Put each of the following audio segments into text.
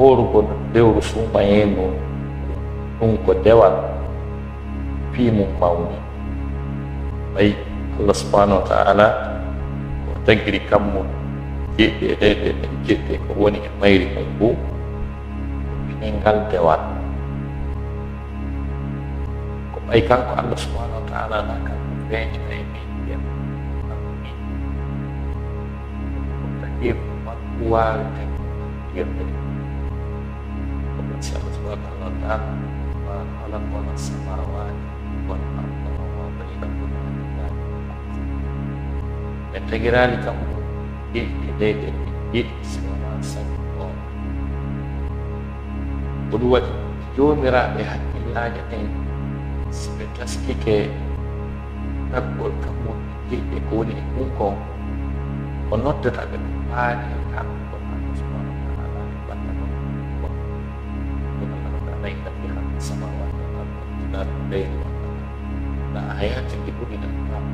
horgo lewru sumayengo ɗum ko dewal fiimum mawni. Ɓay Allah subhanahu wa ta'ala o tagiri kammo jeɗɗe ɗeɗe jeɗɗe ko woni e mayri mum fuu fiingal dewal. Ko ɓay kanko Allah subhanahu wa ta'ala na kanko feeñina e min ɓen ko tagir makko waawi tagirde ko si Allah subhanahu wa ta'ala ma khalaqna as-samawati wal arda wa ma bainahuma illa ɓe tagirani kamko jeɗɗe ɗeɗe jeɗɗi siwana sabi o ko ɗum waɗi jomiraɓe hakkillaji ɗen so ɓe taskike taggol kammo jeɗɗe ko woni e ɗum ko noddata ɓe ɗum paani e kamko Allah subhanahu wa ta'ala e batta ɗon ko Allah ta'ala inna fi khalqi samawati wal ardi wa ikhtilafi al-layli wan nahar la ayatin li ulil albab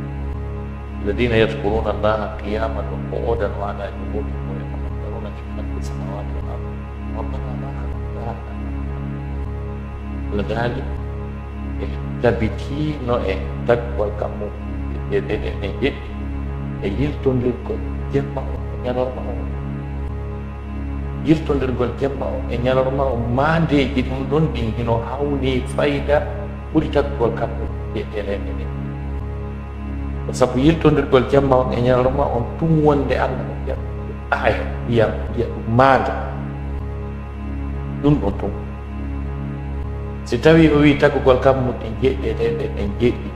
الذين يذكرون الله قياما وقعودا وعلى جنوبهم ويتفكرون في خلق السماوات والارض ربنا ما خلقت هذا لذلك tabitino e taggol kammo e yirtondirgol jemma o e ñalorma o yirtondirgol jemma o e ñalorma o mandeji ɗum ɗon ɗin hino hawni fayda ɓuri taggol kammo e ɗeleɗe ɗe ko sabu yirtondirgol jemma on e ñalorma on tum wonde Allah o wiya aya wiya ɗum maanda ɗum ɗon tum si tawi o wi taggugol kammo ɗen jeɗɗe ɗeɗe ɗen jeɗɗi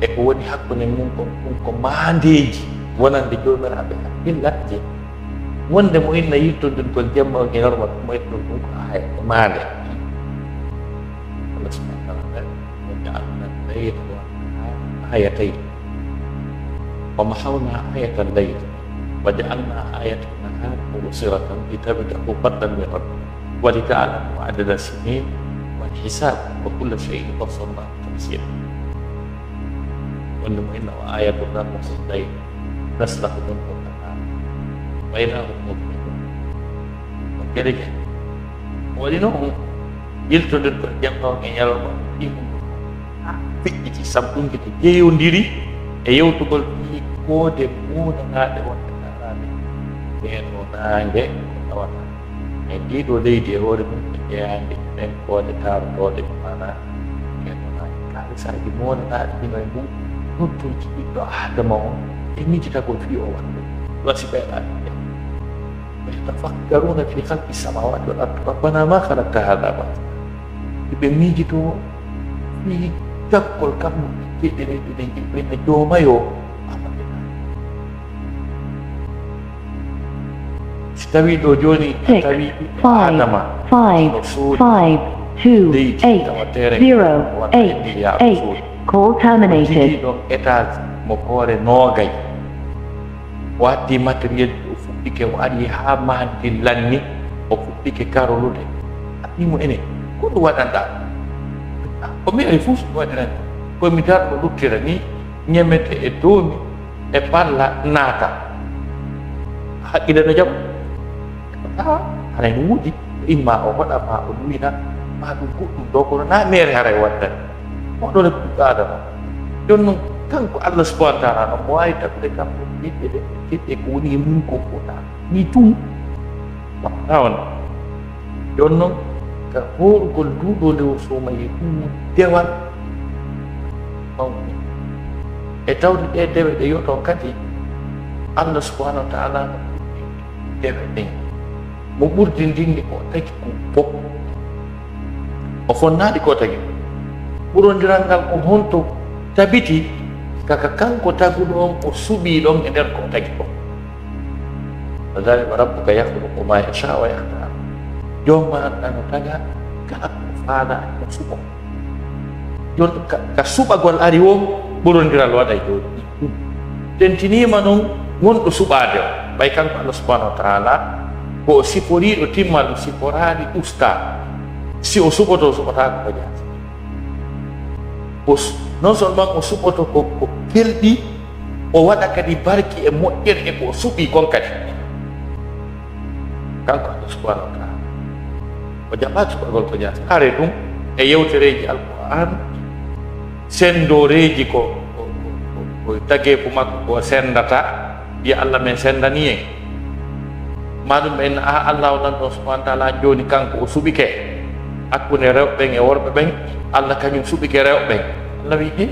e ko woni hakkunde mum ko ɗum ko mandeji wonande jomiraɓe hakkillaje wonde mo inna yirtondirgol jemma o e ñalorma ɗum moyta ɗum ko aya e maande Allah subhanahu wa ta'ala o ja'alna al-layla wan-nahara ayatayn ومحونا آية الليل وجعلنا آية النهار مبصرة لتبتغوا فضلا من ربكم ولتعلموا عدد السنين والحساب وكل شيء فصلناه تفصيلا وإن آية لكم في الليل نسلخ منه النهار وإذا هم مظلمون وكذلك ولنهم yiltodirgol jemma e ñalorma ɗiɗum feƴƴiti sabbungiti ƴeewdiri e yewtugol fi koode muunanaɗe wonde karaɓe ɓeeno naange ko tawata e ɗiɗo leydi e hoore mum ɓe ƴeyande ɓen koode tarotoɗe ɓe mana ɓeeno naange kalisaji muunanaɗe ɗino e mum nottuji ɓiɗɗo adama o e mijitagol fi o wande wasi ɓeɗaɗe ɓe yatafakkaruna fi khalqi samawati wal ardi rabbana ma khalaqta hadha batila ɓe miijito fi taggol kammo ɗeɗeɗeɗen ɓe joomayo amaɓena si tawi ɗo joni a tawi adama no soodi leydi tawatere call terminated ɗon étage mo hoore noogay o addi matériel o fuɗɗike o ari ha mahdi lanni o fuɗɗike karolude aɗimo enen ko ɗum waɗanɗa ko mi ay fof ɗum waɗiran komi darɗo luttira ni ñemete e doomi e balla naata haqqille no jaɓa haray no wuuɗi imma o hoɗama o luwina ma ɗum goɗɗum ɗo kono na mere haray waddani oɗone ɓiɗɗo adama joni noon kanko Allah subhanahu wa ta'ala no mo wawi taggude kamko jiɗɗe ko woni e mum ko fota ni tum nawon joni noon ka horugol duuɗo ndew somayi ɗum dewal mawni e tawde ɗe dewe ɗe yoto kadi Allah subhanahu wa ta'ala no dewe ɗen mo ɓurdi ndinni ko tagi ko fof o fonnaɗi ko tagi ɓurondiral ngal ko honto tabiti kaka kanko taguɗo on o suɓi ɗon e nder ko tagi ko wadhalika rabbuka yakhluqu ma yasha wa yakhtar jomma anda no taga kala ko faala ko suɓo joni ka suɓagol ari o ɓurondiral waɗa dow tentinima noon wonɗo suɓade o ɓay kanko Allah subhanahu wa ta'ala ko o siforiɗo timmal o siforani usta si o suɓoto suɓotako ko jaasi non seulement o suɓoto ko kelɗi o waɗa kadi barki e moƴƴere e ko suɓi kon kadi kanko Allah subhanahu wa ta'ala o jaɓaaki suɓagol ko jaata are ɗum e yewtereeji alquran senndoreeji ko tageefu makko ko sendata wiya Allah men sendani en maɗum en Allah o nan ɗon subhanahu wa taala jooni kanko o suɓike hakkunde rewɓe ɓen e worɓe ɓen Allah kañum suɓike rewɓe ɓen Allah wi he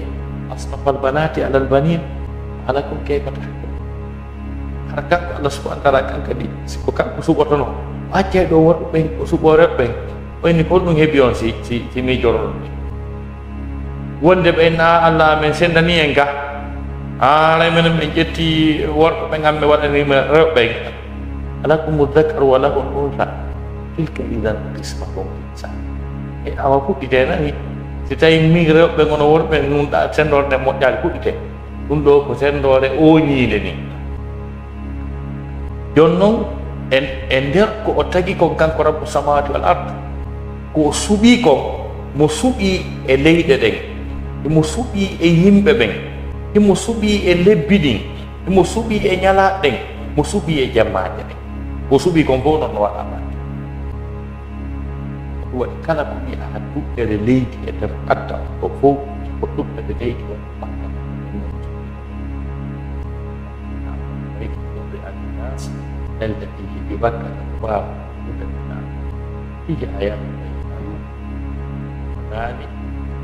asnafa albanati ala albanin ala kum kayfa tahkum hara kanko Allah subhanahu wa taala kankadi siko kanko suɓotono accay ɗo worɓe ɓen o suɓo rewɓe ɓen oyni holɗum heeɓi on si miijoroɗon wonde ɓen Allah men sendani en ga aray menen ɓe ƴetti worɓe ɓen hamɓe waɗanima rewɓe ɓen alakum dhakaru wa lahu al-untha tilka idan qismatun dhisa e awa fuɗɗite nani si tawi min rewɓe gono worɓe nunɗa sendorde moƴƴali fuɗɗite ɗum ɗo ko sendore oñiile ni jon noon e nder ko o tagi kon kanko rabbu samawati wal ard ko suɓi kon mo suɓi e leyɗe ɗen imo suɓi e yimɓe ɓen imo suɓi e lebbi ɗin imo suɓi e ñalaɗe ɗen mo suɓi e jammaje ɗen ko suɓi kon fof noon no waɗama ɗum waɗi kala ko wiya ha duɗɗere leydi e nder adda ko fof ko duɗɗere leydi on makka الناس التي ببكة مبارك هدى للناس فيه آيات بينات ذلك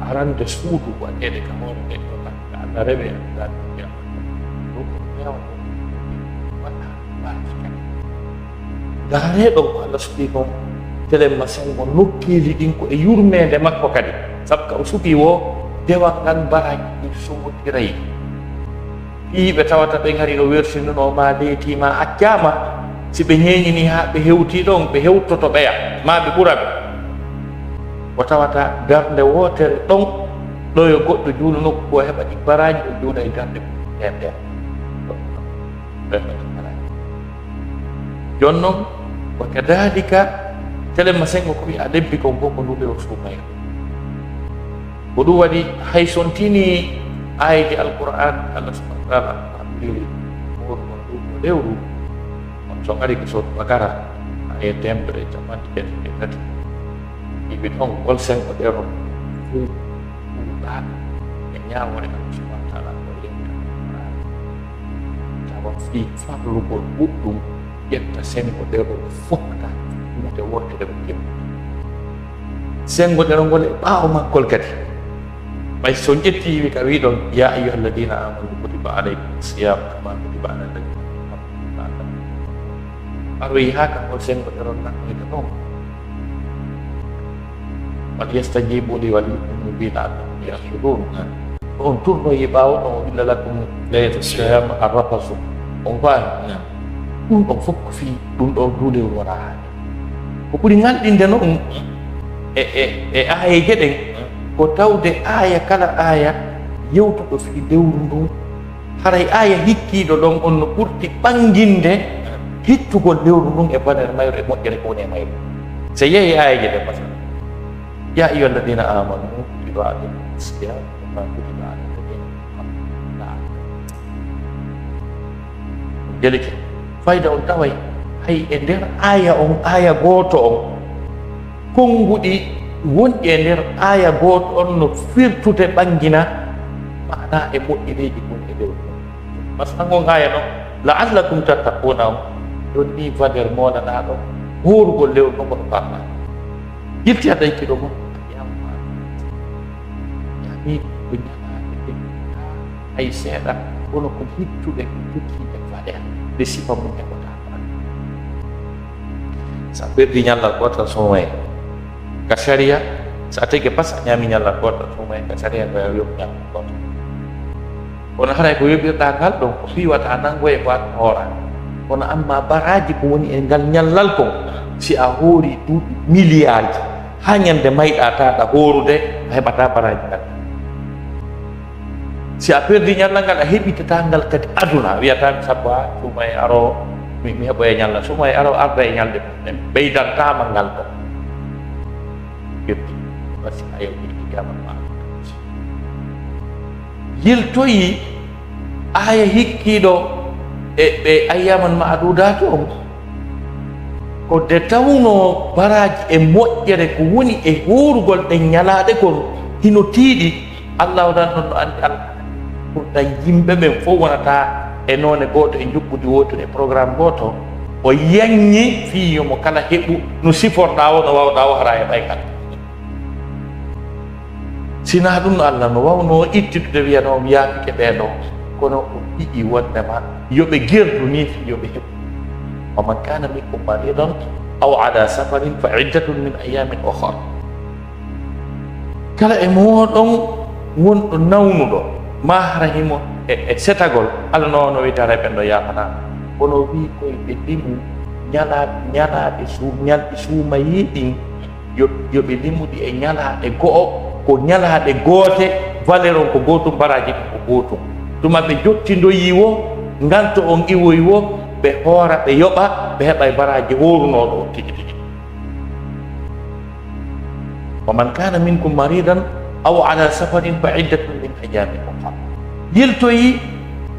arande suudu waɗede ka hoore nde ɗo takka Allah rewe andade kiyama ɗum ko pewɗo waɗa baaji kadi daareɗo ko Allah suɓi kon telemma sengo nokkiili ɗin ko e yurmede makko kadi sabu ka o suɓi wo dewal ngal baraji ɗi somotiray ɗiɓe tawata ɓe ngari no wersinunoma leytima accama si ɓe ñeñini ha ɓe hewti ɗon ɓe hewtoto ɓeya ma ɓe ɓuraɓe o tawata darde wotere ɗon ɗo yo goɗɗo juulo nokku ko heɓa ɗi baraji o juula e darde temɗere jon noon wa kadalika telemma sengo ko wi a lebbi kon fof ko nduɓe o suumayre ko ɗum waɗi hay sontini ayde alquran Allah subhanahu wa taala ɗiri morgon ɗum o lewru on so ari ko soto bagara aye temɓere capanɗe jeetati e tati yiɓe ɗon gol sengo ɗeɗon fuu ɗuuɗaɓe e ñawore Allah subhanahu wa taala ko lewta alquran tawa fi farlugol ɓuɗɗum ƴetta sengo ɗeɗon fofta ɗumde wotere ɓe jemmi sengo ɗeɗon ngol e ɓaawo makkol kadi ɓay so ƴetti wi ka wi ɗon ya ayuha alladina amanu kutiba alaykum siyam kama kutiba ala alladina min qablikum aroyi ha kangol sengo ɗeɗon nakkoyde ɗon wal yastajibu li wal yu'minu bi la'allahum yarshudun on turnoyi ɓaawo ɗon o illa lakum layata siyam arrafasu on faami ɗum ɗon fof ko fi ɗum ɗo duulel wona haade ko ɓuri ngalɗinde noon e aayeje ɗen ko tawde aya kala aya yewtuɗo fi lewru ndun haray aya hikkiɗo ɗon on no ɓurti ɓanginde hittugol lewru ndun e banere mayro e moƴƴere ko woni e mayro so yeehi ayaje ɗe masala ya ayuha alladina amanu kutiba alaykum siyam kama kutiba ala alladina min qablikum la'allakum jelike fayda on taway hay e nder aya on aya gooto on konnguɗi wonƴi e nder aya gooto on no firtude ɓangina mana e moƴƴireji gon e lewru masala ngon aya ɗon la'allakum tattaquna on ɗon ni valeur monanaɗo horugol lewru ɗon kono parla yirti a ɗaykiɗo mo yamma yami ko ñamaɗe ɓe hay seeɗa kono ko hittuɗe ko jokkiɓe valeur nde sifa mum heɓota sa perdi ñallal gotal somoye ka sharia sa tege pas a ñami ñallal gotal somoye ka sharia ko yoɓ ñallal gotal kono haray ko yoɓirɗa ngal ɗon ko fiwata nangoye ko an hoora kono amma baraji ko woni e ngal ñallal kon si a hoori duuɓi milliard ji ha ñande mayɗa taɗa hoorude a heɓata baraji ngal si a perdi ñallal ngal a heɓitata ngal kadi aduna wiyata sappo a sumaye aro mi heɓo e ñalla sumaye aro arda e ñalde ɓeydantama ngal ɗo firti wasi a yewɗi qiyamat ma yiltoyi aya hikkiɗo e ɓe ayyaman ma aɗudatu on ko de tawno baraji e moƴƴere ko woni e horugol ɗen ñalaɗe kon hino tiiɗi Allah tan ɗon ɗo andi Allah ɓurɗan yimɓe ɓen fof wonata e noone goto e jokkude wotude e programme goto o yanñi fiyomo kala heɓu no siforɗa o no wawɗa o hara e ɓaykal sina ɗum no Allah no wawno ittitude wiyanomo yaafike ɓeɗo kono o ɗiɗi wondema yoɓe gerdu ni yoɓe heɓu wa man kana minkum maridan aw ala safarin fa iddatun min ayamin ukhra kala e moɗon wonɗo nawnuɗo ma hara himo e setagol Allah no wiyata ɓenɗo yafata kono wi koye ɓe limu ñalaɗe ñalɗi suumayiɗin yoɓe limuɗi e ñalaɗe go'o ko ñalaɗe goote valeur on ko gotum baraji ɗum ko gotum tuma ɓe jottidoyi wo nganto on iwoyi wo ɓe hoora ɓe yoɓa ɓe heɓa e baraji horunoɗo on tigi tigi wa man kana minkum maridan aw ala safarin fa iddatun min ayamin ukhra yiltoyi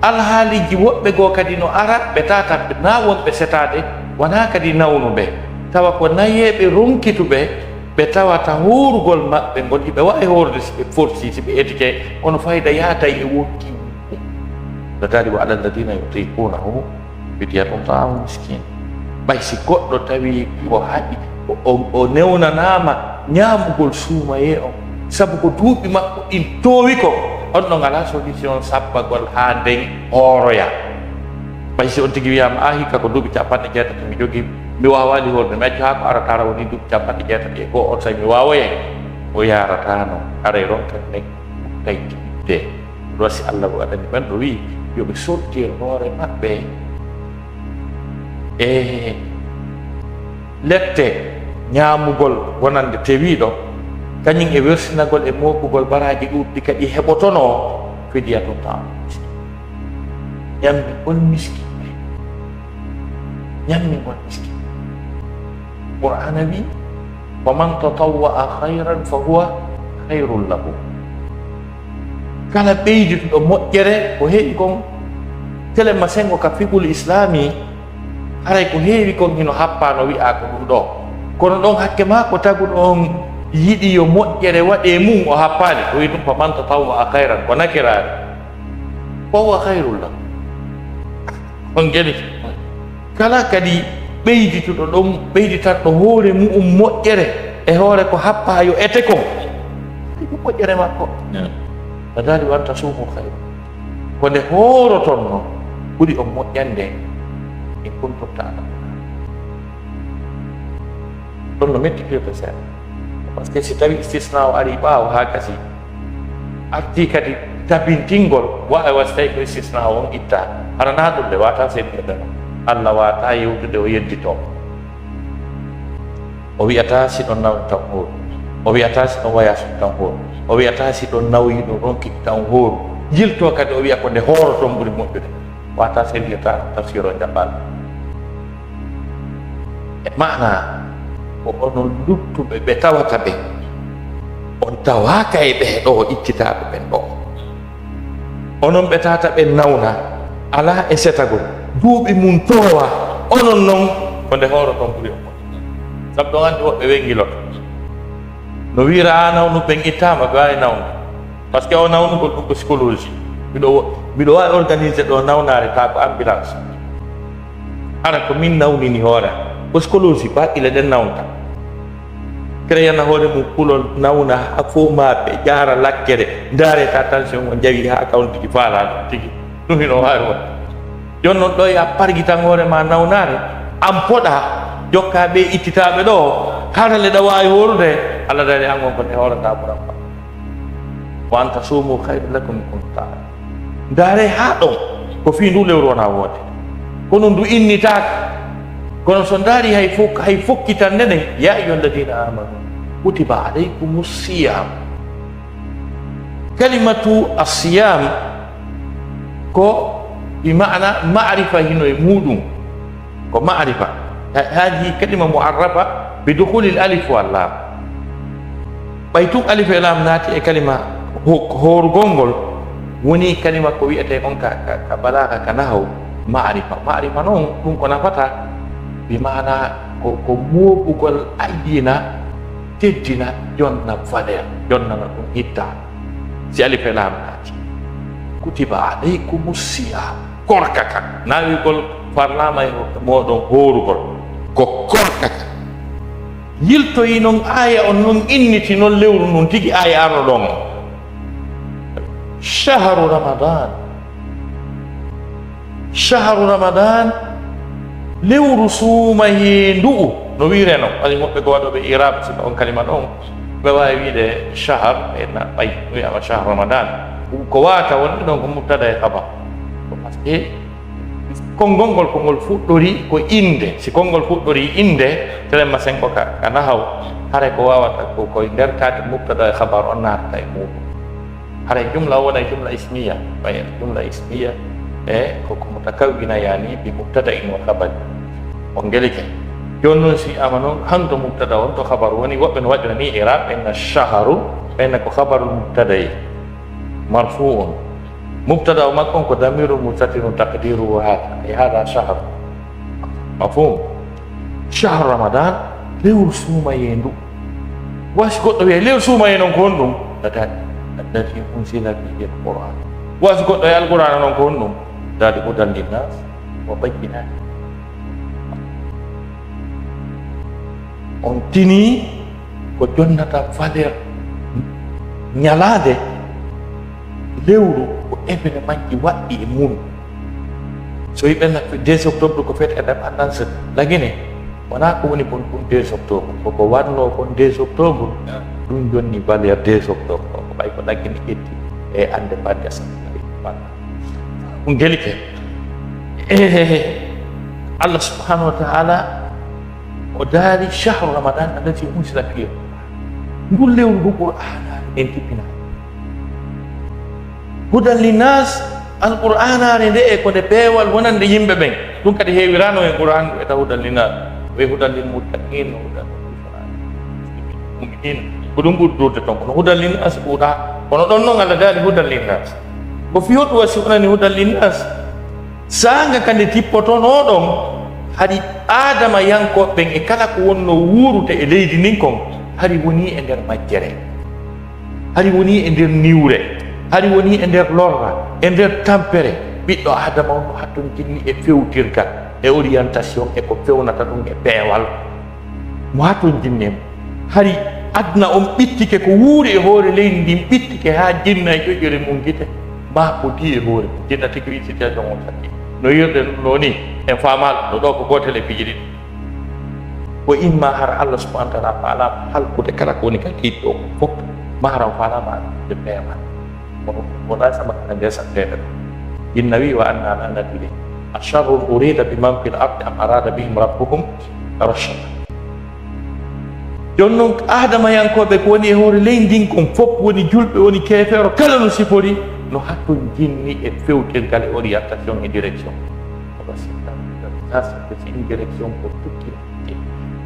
alhaaliji woɓɓe goo kadi no ara ɓe tata na wonɓe setade wona kadi nawnuɓe tawa ko nayeɓe ronkituɓe ɓe tawata horugol maɓɓe ngol hiɓe wawi horde si ɓe forti si ɓe etike kono fayida yaatay e wokki no dari wa ala alladina yutiqunahu fidyatun ɗum taamu miskin ɓay si goɗɗo tawi ko haɗi o newnanama ñamugol suumaye on sabu ko duuɓi makko ɗin towi ko on ɗon ala solution sabbagol ha nden hooroya ɓay si on tigi wiyama a hikka ko duuɓi 80 mi jogui mi wawali horde mi accu ha ko aratara woni duuɓi 80 e goho on tawi mi wawoye o yarata noon aray ronkan nden taydide rosi Allah waɗani ɓen ɗo wi yoɓe sortir hoore maɓɓe e lette ñamugol wonande tewiɗo kañum e wersinagol e moɓugol baraji ɗuɗɗi kadi heɓotono fidyatun taamu miskin ñammi on miskin ñammi on miskin qur'ana wi wa man tatawwa'a khayran fa huwa khayrun lahu kala ɓeydituɗo moƴƴere ko heewi kon tele masengo ka fiɓul islami haray ko heewi kon hino happa no wi'a ko ɗum ɗo kono ɗon hakke ma ko taguɗo on yiɗi yo moƴƴere waɗe mum o happani o wi ɗum fa man tatawwa'a khayran ko nakirare fa huwa khayrun lahu on geni kala kadi ɓeydituɗo ɗum ɓeyditanɗo hoore mum moƴƴere e hoore ko happa yo ete kon ko moƴƴere makko adari wa anta suumu khayr ko nde hoorotonno ɓuri on moƴƴande e kuntum ta'lamun ɗon no metti firde seeɗa par ce que si tawi istisna o ari ɓaawo ha gasi arti kadi tabintingol wawi wasi tawi ko istisna on itta harana ɗum nde wata seeɗirde no Allah wata yewtude o yeddito o wiyata si ɗon nawni tan hooru o wiyata si ɗon waya tan hooru o wiyata si ɗon nawi ɗo ronki tan hooru yilto kadi o wiya ko nde hooroton ɓuri moƴƴude wata seeɗirta tafsir o jaɓɓal e mana ko onon luttuɓe ɓe tawata ɓe on tawaka e ɓeeɗo ittitaɓe ɓen ɗo onon ɓe tata ɓe nawna ala e setagol duuɓi mum towa onon noon ko nde hooro ton ɓuri on sabu ɗon andi woɓɓe wengiloto no wira a nawnu ɓen ittama ɓe wawi nawnu par ce que o nawnugol ɗum ko psychologie mbiɗo wawi organisé ɗo nawnare ta ko ambulance hara ko min nawnini hoore ko psychologie baɗɗile ɗen nawnta créana hoore mum kulol nawna ha fof maɓe ƴara lakkere dareta tension o jawi ha kawntiki faalaɗo tigi ɗum hino wawi wonde jon noon ɗo a parguitan hoore ma nawnare an poɗa jokka ɓe ittitaɓe ɗo harale ɗa wawi horude Allah dari an gon ko nde hoorata ɓuran ba wa anta suumu khayru lakum in kuntum ta'lamun ndaare ha ɗon ko fi ndu lewru wona woode kono ndu innitaka kono so ndaari hay fokkitan nene ya ayyuha alladina amanu kutiba alaykum siyam kalimatu asiyam ko bima'na ma'rifa hino e muɗum ko ma'rifa hadi kalima mu'arrafa bidukhuli alif wal lam ɓay tun alif e lam naati e kalima horugol ngol woni kalima ko wiyete on ka balaga ka nahaw ma'rifa noon ɗum ko nafata bima'na ko moɓugol aydina teddina jonna valeur jonnanga ɗum hitta si ali fe laamnaati kutiba alaykumu siyam korka kan nawigol parlama e moɗon horugol ko korka kan yiltoyi noon aya on noon inniti noon lewru noon tigi aya arno ɗon shahru ramadan lewru suuma hendu'u no wireno ani moɓɓe go waɗoɓe irab sika on kalima ɗon ɓe wawi wiide shahar ena ɓay wiyama shahru ramadan ko wata wonde ɗon ko mubtada e haba par ce que konngol ngol ko ngol fuɗɗori ko inde si konngol fuɗɗori inde telemma sen ko ka nahaw hare ko wawata ko koye nder kate mubtada e habar on naata e muɗum hare jumla wona e jumla ismiya ɓay jumla ismiya e koko mutakawwina yani bi mubtada in wa habari on gelike joni noon si ama noon hanto mubtada on to habaru woni woɓɓe no waɗira ni irab ɓenna shaharu ɓenna ko habaru mubtadayi marfu'un mubtada o makko on ko damiru mustatirun taqdiruhu hada e hada shahr mafhum shahru ramadan lewru suumayendu wasi goɗɗo wiya lewru suumaye noon ko honɗum datani allati unsila fihi alquran wasi goɗɗo e alqurana noon ko honɗum dadi hudan linnas wa bayyinat on tini ko jonnata valeur ñalade lewru ko événement manki waɗɗi e mum so yiɓe 2 octobre ko fete indépendance lagine wona ko woni bon ɗum 2 octobre koko wanno kon 2 octobre ɗum jonni valeur 2 octobre ko ɓay ko laggine ƴetti e indépendance ɗum gelike Allah subhanahu wa ta'ala o daari shahru ramadan allati unsila fihi ngol lewru ndu qur'ana en tippina hudan linnas alqur'anare nde e ko nde peewal wonande yimɓe ɓen ɗum kadi heewirano e qur'an wiyata hudan linnas ɓe hudan lil muttaqin hudan mu'minin ko ɗum ɓuri duurde toon kono hudan linnas ɓuuɗa kono ɗon noon Allah daali hudan linnas ko fiyoɗum wasi wonani hudan linnas sanga kande tippotono ɗon hari adama yankoɓɓen e kala ko wonno wuurude e leydi nin kon hari woni e nder majjere hari woni e nder niwre hari woni e nder lorra e nder tampere ɓiɗɗo adama on hatton jinni e fewtirgal e orientation e ko fewnata ɗum e peewal mo hatton jinnemo hari adna on ɓittike ko wuuri e hoore leydi ndin ɓittike ha jinna e ƴoƴƴore mum guite ma ko di e hoore jinna tigi wi situation on sakki no yirde no ni en famal no ɗo ko gotel e fiji ɗiɗi ko imma har Allah subhanahu wa ta'ala falama halkude kala ko woni ka kiɗɗo fof maharam falama de peewal wala sama kana desa dede inna wi wa anna la nadri asharru urida biman fil ardi am arada bihim rabbuhum rashada jonnon adama yankoɓe ko woni e hoore leydi ndin kon fof woni julɓe woni kefeero kala no sifori no hatton jinni e fewtirgal e orientation e direction oɗo sikka une direction ko tukkirte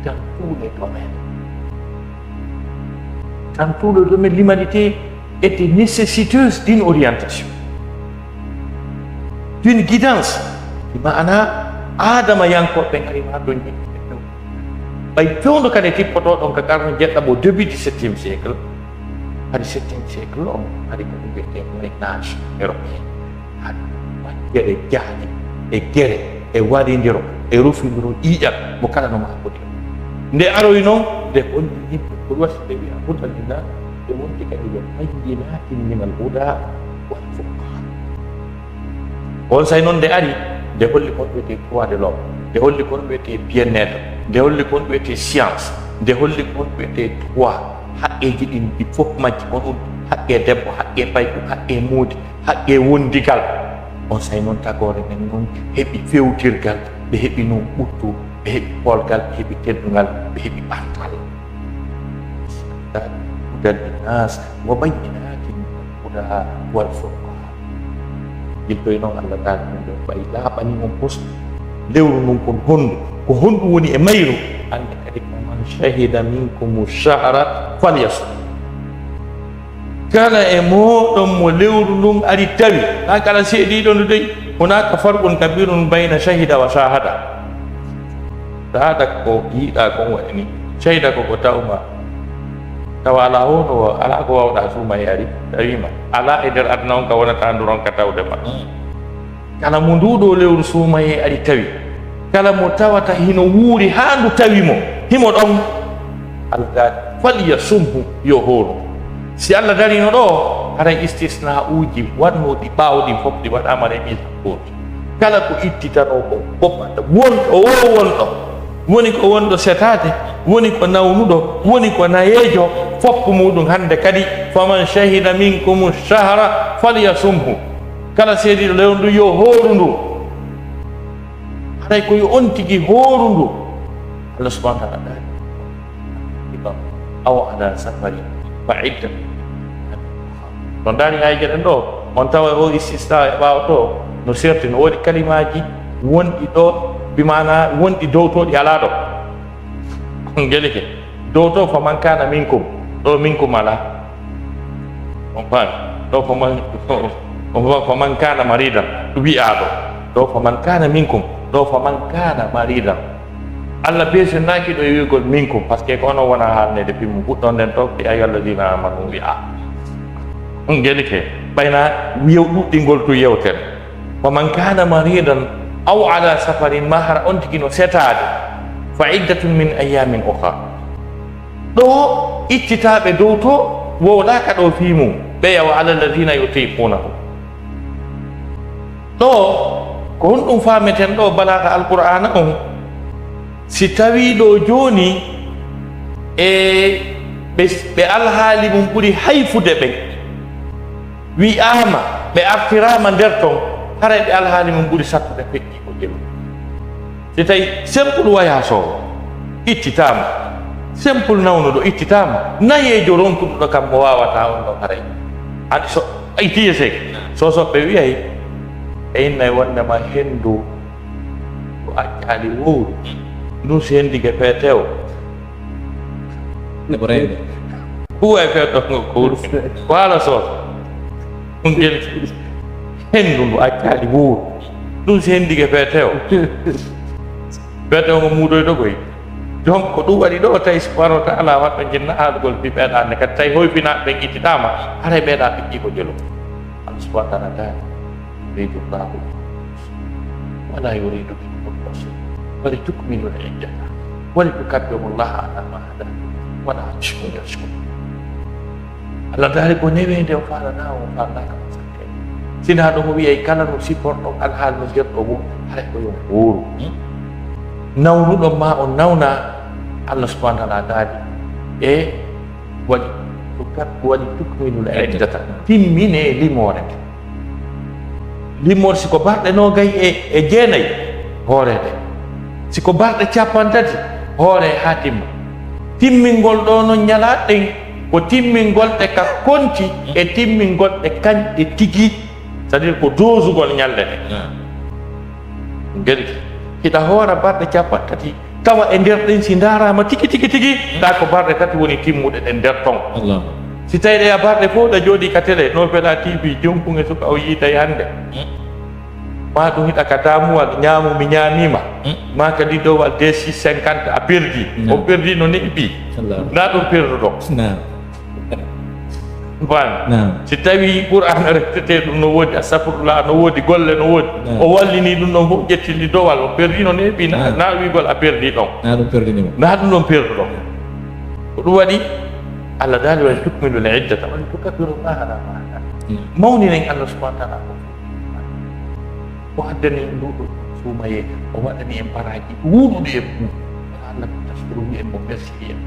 dans tous les domaines dans tout le domaine l'humanité était nécessiteuse d'une orientation, d'une guidance. Di mana adama yanko ɓen ari ma ɗon yimɓe ɓay fewndo kadi tippoto ɗon ka karno jeɗɗa mo début du 7e siècle hadi 7e siècle on hadi ko ɗum wiyete ménage européen hadi majjere jaaɗi e gere e waɗidiro e rufidiro ƴiiƴal mo kala no maɓɓodi nde aroy noon nde holli yimɓe ko wasde wiya hudalillah ɓe wonti kadi ɓe bayyinatin min al huda wal furqan on say noon nde ari nde holli kon wiyete droit de l'homme nde holli kon wiyete bien-être nde holli kon wiyete science nde holli kon wiyete droit haqqeji ɗin ɗi fof majji on ɗum haqqe debbo haqqe payko haqqe muudi haqqe wondigal on say noon tagore men noon heɓi fewtirgal ɓe heɓi noon ɓuttu ɓe heɓi polgal ɓe heɓi teddungal ɓe heɓi ɓantal hudan linnas wa bayyinatin huda wal furqan yiltoy noon Allah taala ɗum ɗo ɓay laaɓani on postu lewru num kon hondu ko hondu woni e mayru ande kadi ko man shahida minkum shahra falyasum kala e moɗon mo lewru ndun ari tawi ha kala seeɗiɗo ndu dey hunaka farqun kabirun bayna shahida wa shahada dada ko giɗa kon waɗini ceyda koko tawma tawa ala hono ala ko wawɗa suuma yari tawima ala e nder aduna on ka wonata nduron ka tawdema kala mo nduɗo lewru suumaye aɗi tawi kala mo tawata hino wuuri ha ndu tawimo himo ɗon Allah daari falyasumhu yo hooro si Allah darino ɗo haray istisna uji wannoɗi ɓawɗi fof ɗi waɗama e ɓiisa goto kala ko ittitano ko boppata wonɗo o wonɗo woni ko wonɗo setade woni ko nawnuɗo woni ko nayejo foppu muɗum hande kadi faman shahida minkum shahra falyasumhu kala seediɗo lewru ndu yo hooru ndu haray koyo on tigi hooru ndu Allah subhanahu wa ta'ala aw ala safari fa idda non daari hayje ɗen ɗo on tawa o istisna e ɓaawa to no serti no woodi kalimaji wonɗi ɗo bimana wonɗi dowtoɗi ala ɗo gelike dow to faman kana minkum ɗo minkum ala on faami ɗo faman kana maridan wi'aɗo ɗo faman kana minkum ɗo faman kana maridan Allah beesnaki ɗo e wiigol minkum par ce que ko onon wona haalnede pimmu ɓuɗɗon nden to ɗi ayyuhalladina amanu wi'a gelike ɓayna ɗuɗɗingol to yewtere faman kana maridan aw ala safarin ma hara on tigi no setade fa iddatun min ayamin ukhra ɗo ittitaɓe dow to wowɗaka ɗo fimu ɓeya wa ala alladina yutiqunahu ɗo ko honɗum fameten ɗo balaka alqur'ana on si tawi ɗo joni ɓe alhaali mum ɓuri hayfude ɓe wi'ama ɓe artirama nder ton haray ɓe alhaali mum ɓuri sattude feƴƴi ko jelu si tawi simple wayasowo ittitama simple nawnuɗo ittitama nayejo rontuɗuɗo kam mo wawata on ɗo haray andi so itiye seki sosoɓe wiyay e innayi wondema hendu ko accaali wowru ɗum so hendige feetewo huwa e feetongo ko wuro ko haala soso ɗum gel hendu ndu accaali wowru ɗum so hendige feetewo feetewo ngo muuɗoyɗo koy donc ko ɗum waɗi ɗo tawi subhanahu wa taala waɗɗo jinna haalugol fi ɓeeɗande kadi tawi hoyfinaɓe ɓe ittitama haray ɓeeɗa ɓiƴƴi ko jelo Allah subhanahu wa taala taani yuridu llahu wala yuridu bikum al-usra ولتكملوا العدة ولتكبروا الله على ما هداكم ولعلكم تشكرون Allah dari ko newende o falana o falaka masakke sina ɗo mo wi'ay kala no sipporɗo alhaal no jerɗo mum haray ko yo hooru nawnuɗo ma o nawna Allah subhanahu wa ta'ala daadi e waɗi tukminul iddata timmine limore limore siko barɗe nogay e jeenayi hoorede siko barɗe capantati hoore ha timma timmingol ɗo no ñalaɗen ko timmingol ɗe ka konti e timmingol ɗe kanƴe tigi c'est à dire ko dosugol ñalde ɗe gedi hiɗa hoora barɗe capantati tawa e nder ɗen si darama tigi tigi tigi ta ko barɗe tati woni timmuɗe ɗen nder ton si tawi ɗe a barɗe fof ɗe jooɗi ka télé no feɗa tv jonkuge suka o yiitay hande ma ɗum hiɗa ka damuwal ñaamu mi ñaamima ma kadi dowal D650 a perdi o perdi no neɓi na ɗum perduɗo ban si tawi qur'an rettete ɗum no woodi astafirullah no woodi golle no woodi o wallini ɗum ɗon fof ƴettindi dowal o perdi no neɓi na wigol a perdi ɗon na ɗum ɗon perduɗo ko ɗum waɗi Allah daali wa tukmilu l iddata wa tukabbiru llaha ala ma hadakum mawninen Allah subhanahu wa ta'ala o haddani en nduɗo suumaye o waɗani en baraji wuuɗuɗo e mum Allah tashkuruhu en mo merci en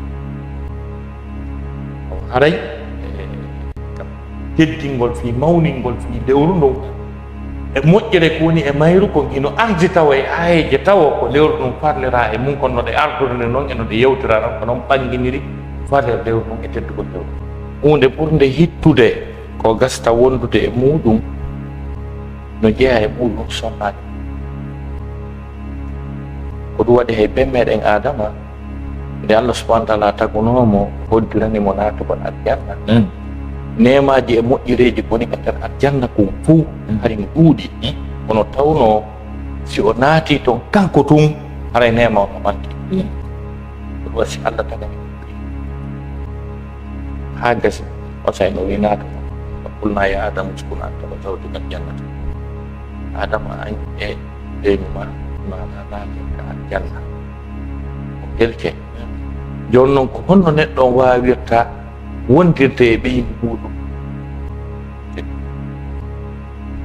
o haray teddingol fi mawningol fi lewru ndon e moƴƴere ko woni e mayru kon ino ardi tawa e ayeje tawa ko lewru ɗum farlira e mum kono no ɗe ardurde noon eno ɗe yewtira noon ko noon ɓanginiri farler lewru noon e teddugol lewru hunde ɓurde hittude ko gasta wondude e muɗum no jeeya e muɗum sonnaade ko ɗum waɗi hay ɓe meɗen adama nde Allah subhanahu wa taala tagunomo hoddiranimo naatugol aljanna nemaji e moƴƴireji koni e nder aljanna kon fuu hari no ɗuuɗi kono tawno si o naati toon kanko tun haray nema o manki wasi Allah taala hagas wasai no winata qulna ya adam uskun anta wa zawjuka jannah adam ma na ka jannah kelke jonnon ko honno neɗɗo wawirta wondirde e ɓe yimɓe muɗum.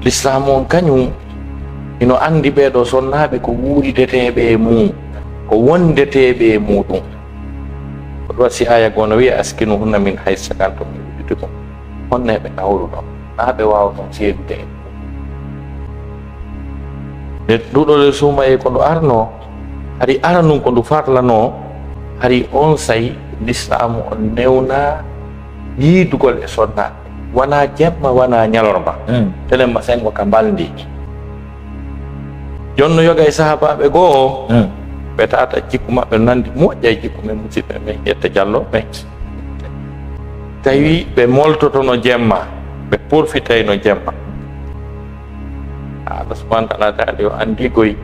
L'islam on kañum ino andi ɓeɗo sonnaɓe ko wuurideteɓe e mum ko wondeteɓe e muɗum. Ko ɗo si aya gono wiya askinu hunna min hay sakantum min wujudikum honneɓe kawru ɗon na ɓe wawa ɗon seedude e nduɗo le suma e ko ndu arno hari ara num ko ndu farlano hari on sayi l'islam on newna yiidugol e sonnaɓe wona jemma wona ñalorma telemma sen ko ka mbaldi jonno yoga e sahabaɓe goo ɓe tata jikku maɓɓe nandi moƴƴa e jikku men musidɓe men ƴetta diallo ɓe tawi ɓe moltotono jemma ɓe porfitayno jemma Allah subhanahu wa ta'ala o andi koye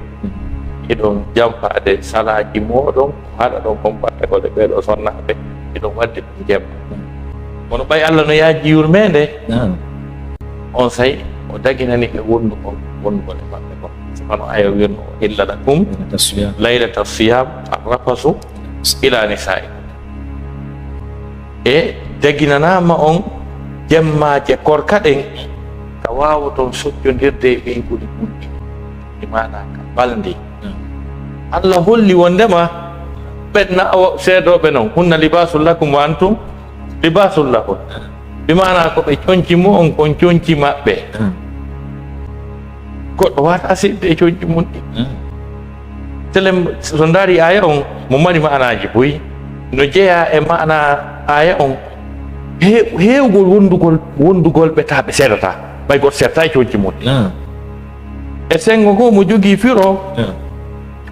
iɗon jampade salaji moɗon haɗa ɗon compartagole ɓeɗo sonnaɓe iɗon wadde ɗum jemma kono ɓay Allah no yaaji yurmede on sayi o daginani ɓe wondugol e maɓɓe ko sifano aya wirno illa lakum laylata siyam arrafasu ila nisaikum e daginanama on jemmaje korka ɗen ka wawa toon soccodirde e ɓeygude ɓuɗɗi imana ka baldi Allah holli wondema ɓenna seedoɓe noon hunna libasul lakum wa antum libasul lahum bimana ko ɓe coñci mo on kon coñci maɓɓe goɗɗo wata seɗde e coñci mum ɗi telem so daari aya on mo mari manaji boyi no jeeya e mana aya on heewgol wondugol ɓeta ɓe seedata ɓay goto seedata e coñci mum ɗi e sengo ngo mo jogui firo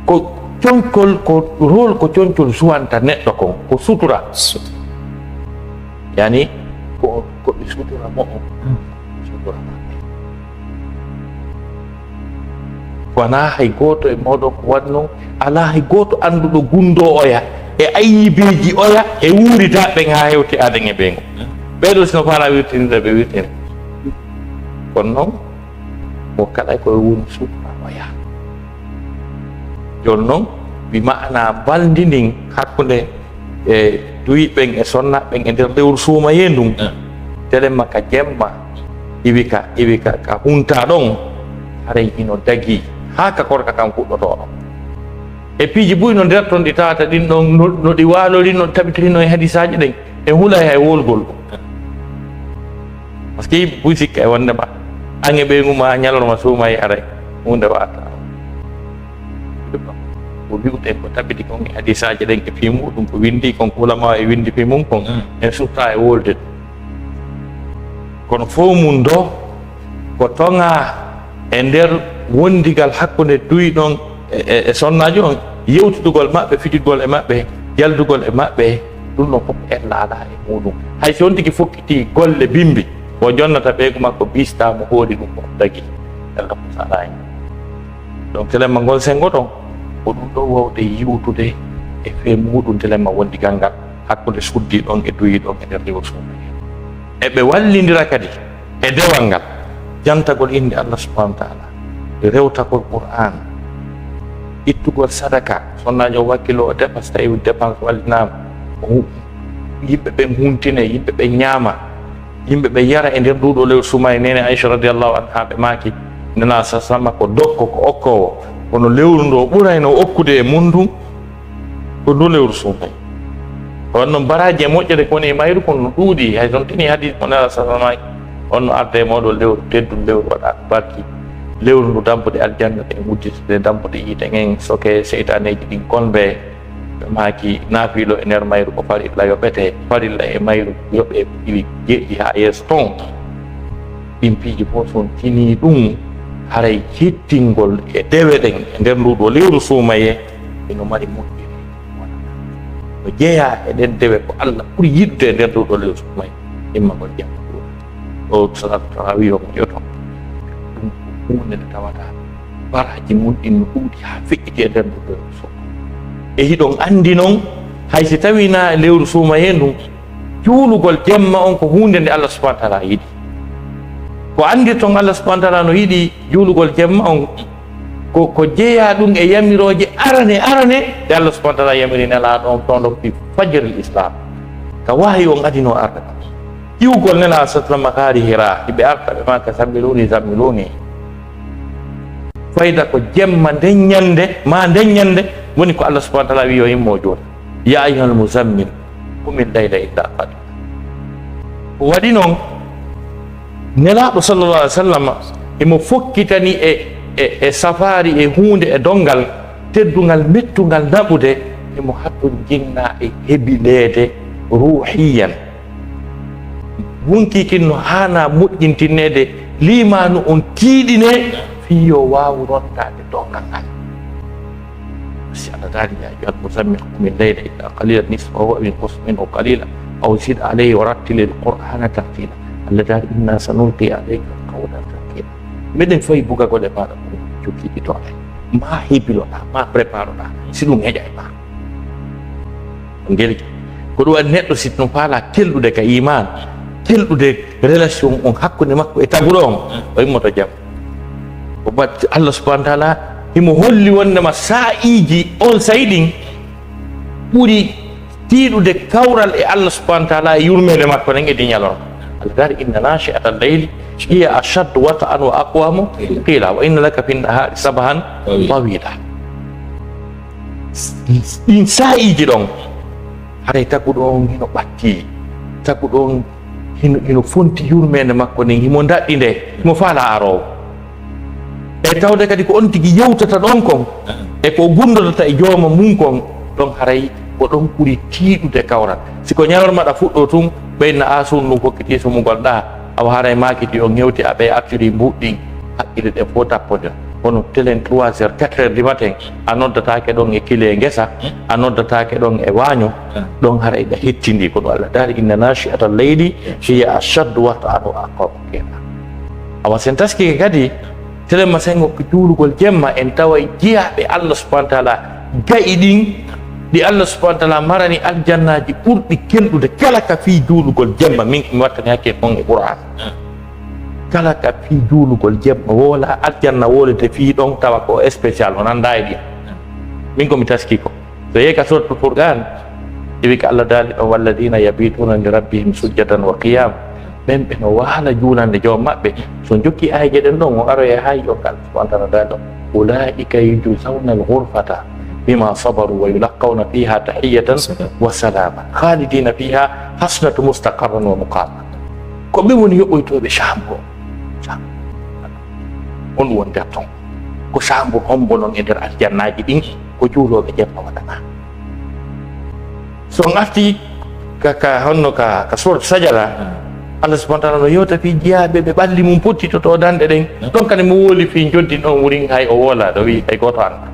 ko coñkol ko rôle ko coñcol suwanta neɗɗo kon ko sutura yani ko ɓe sutura mo on sutura maɓɓe wona hay goto e moɗon ko wanno ala hay goto anduɗo gundo oya e ayyibeji oya e wuuritaɓe ha hewti aden e ɓeygo ɓeɗo sino fala wirtinide ɓe wirtine kono noon mo kala koye woni sutura oya joni noon mi ma'ana baldindin hakkude e duyiɓen e sonnaɓen e nder lewru suumaye ndun telemma ka jemma iwi ka ka hunta ɗon haray ino dagi ha ka korka kam fuɗɗotoɗo e piiji buy no nder ton ɗi tawata ɗin ɗon no ɗi walori no tabitirino e hadisaji ɗen e huula hay wolgol par ce que yimɓe buy sikka e wondema an e ɓeyguma ñalorma suumaye aray hunde wata ko wiwte ko tabiti kon e hadisaji ɗen e fi muɗum ko windi kon ko ulama e windi fi mum kon en sufta e wolde kono fo mum do ko tonga e nder wondigal hakkude duyɗon e sonnaji on yewtudugol maɓɓe fitidgol e maɓɓe yaldugol e maɓɓe ɗum ɗon fof en laala e muɗum hay so on tigi fokkiti golle bimbi o jonnata ɓeygu makko bistamo hooli ɗum ko dagi elga posala en donc telemma ngol sengo ton ko ɗum ɗo wawde yiwtude e fe muɗum telemma wondigal ngal hakkude suddi ɗon e duyi ɗon e nder lewru suumaye e ɓe wallidira kadi e dewal ngal jantagol inde Allah subhanahu wa ta'ala rewtagol Qur'an ittugol sadaka sonnajo wakkilo o dépense tawi dépense wallinama yimɓe ɓe huntine yimɓe ɓe ñaama yimɓe ɓe yara e nder nduɗo lewru suumaye nene Aisha radiallahu anha ɓe maaki nana sasama ko dokko ko okkowo kono lewru ndo ɓurayno okkude e mundum ko ndu lewru suumaye wonno baraji e moƴƴere koni e mayru kono ɗuuɗi hay son tini hadis mo nana sasamaki onno arde e moɗo lewru teddum lewru waɗa barki lewru ndu dampude aljanna ɗe wudditde dampude yiite en soke seytaneji ɗin konɓe ɓe maaki naafilo e nder mayru ko farilla yoɓete farilla e mayru yoɓe iwi jeeɗi ha yeeso ton ɗin piiji fof son tini ɗum haray hettingol e dewe ɗen e nder nduɗo lewru suumaye eno mari moƴƴiri no jeeya e ɗen dewe ko Allah ɓuuri yiɗde e nder nduɗo lewru suumaye immagol jamma o salatu tarawih o yoton ɗum ko hunde nde tawata baraji mum ɗin no ɗuuɗi ha feƴƴiti e nder nduɗo lewru suumaye e hiɗon andi noon haysi tawina lewru suuma hendu juulugol jemma on ko hunde nde Allah subhanahu wa ta'ala yiɗi ko andi ton Allah subhanahu wa ta'ala no yiɗi juulugol jemma on ko jeeya ɗum e yamiroje arane nde Allah subhanahu wa ta'ala yamiri nelaɗo on toon ɗo fi fajril islam ka wahi on adino arde iwgol nela sallam kaari hira hiɓe arta ɓe maka zammiluni fayda ko jemma nden ñande woni ko Allah subhanahu wa ta'ala wi yo yimmo joni ya ayyuhal muzammil qumil layla illa qalila o waɗi noon nelaɗo sallallahu alaihi wa sallam emo fokkitani e safari e hunde e dongal teddugal mettugal naɓude emo hatton jinna e heɓilede ruhiyan wonkikin no hana moƴƴintinnede limanu on tiiɗine fiyo wawu rontade dongal ngal si Allah dali ya ayyuhal muzammil qum al-layla illa qalilan nisfahu aw inqus minhu qalilan aw zid alayhi wa rattil al-qur'ana tartila Allah dali inna sanulqi alayka qawlan thaqila meɗen fayi bugagol e maɗa ko jokkiɗi toone ma hebiloɗa ma préparoɗa si ɗum heƴa e ma ngeli ko ɗum waɗi neɗɗo si ɗum faala telɗude ka iman telɗude relation on hakkude makko e taguɗo on o immoto jaam ko bat Allah subhanahu wa ta'ala himo holli wondema sa'iji on sayi ɗin ɓuri tiiɗude kawral e Allah subhanahu wa ta'ala e yurmede makko nen e diñalon Allah dari inna nashi'ata al-layli hiya ashaddu wata'an wa aqwamu qila wa inna laka fin nahari sabahan tawila ɗin sa'iji ɗon haray taguɗo on hino ɓatti taguɗo on hino fonti yurmede makko nden himo daɗɗi nde himo faala arowo e tawde kadi ko on tigi yewtata ɗon kon e ko gundodata e jooma mum kon ɗon haray ko ɗon ɓuri tiiɗude kawral siko ñalormaɗa fuɗɗo tun ɓeyna asun ɗum hokkiti so mugolɗa awa haray makiti on hewti aɓe artiri mbuɗɗin haqqille ɗe fo tappode hono telen 3 heures 4 heures du matin a noddatake ɗon e kile guesa a noddatake ɗon e waño ɗon haray ɗa hettindi ko ɗo Allah dari inna nashi'ata al-layli hiya ashaddu wata'an wa aqwamu qila awa sen taskike kadi telema sengo ko juulugol jemma en tawa jiyaɓe Allah subhanahu wa ta'ala gayi ɗin ɗi Allah subhanahu wa ta'ala marani aljannaji ɓurɗi kelɗude kala ka fi juulugol jemma min mi wattani hakke kon e Qur'an kala ka fi juulugol jemma wola aljanna wolete fi ɗon tawa ko spécial o nanda e ɗiya min komi taski ko so yehi ka suratul Furqan iwi ka Allah daali ɗon walladina yabituna li rabbihim sujjadan wa qiyam ɓen ɓe no waala juulande joom maɓɓe so jokki ayje ɗen ɗon o aroye hay o kala subhanahu wa ta'ala daali ɗon ulaika yujzawna al-ghurfata bima sabaru wa yulaqqawna fiha tahiyatan wa salama khalidina fiha hasnatu mustaqarran wa muqama ko ɓe woni yoɓoytoɓe chambre on won nder ton ko chambre hombo noon e nder aljannaji ɗin ko juuloɓe jemma waɗana so arti ka honno ka surat sajara Allah subhanahu wa ta'ala no yewta fi jiyaɓe ɓe ɓalli mum pottitoto danɗe ɗen ɗon kadi mo wooli fi joddin ɗon wurin hay o woola ɗo wi hay goto anda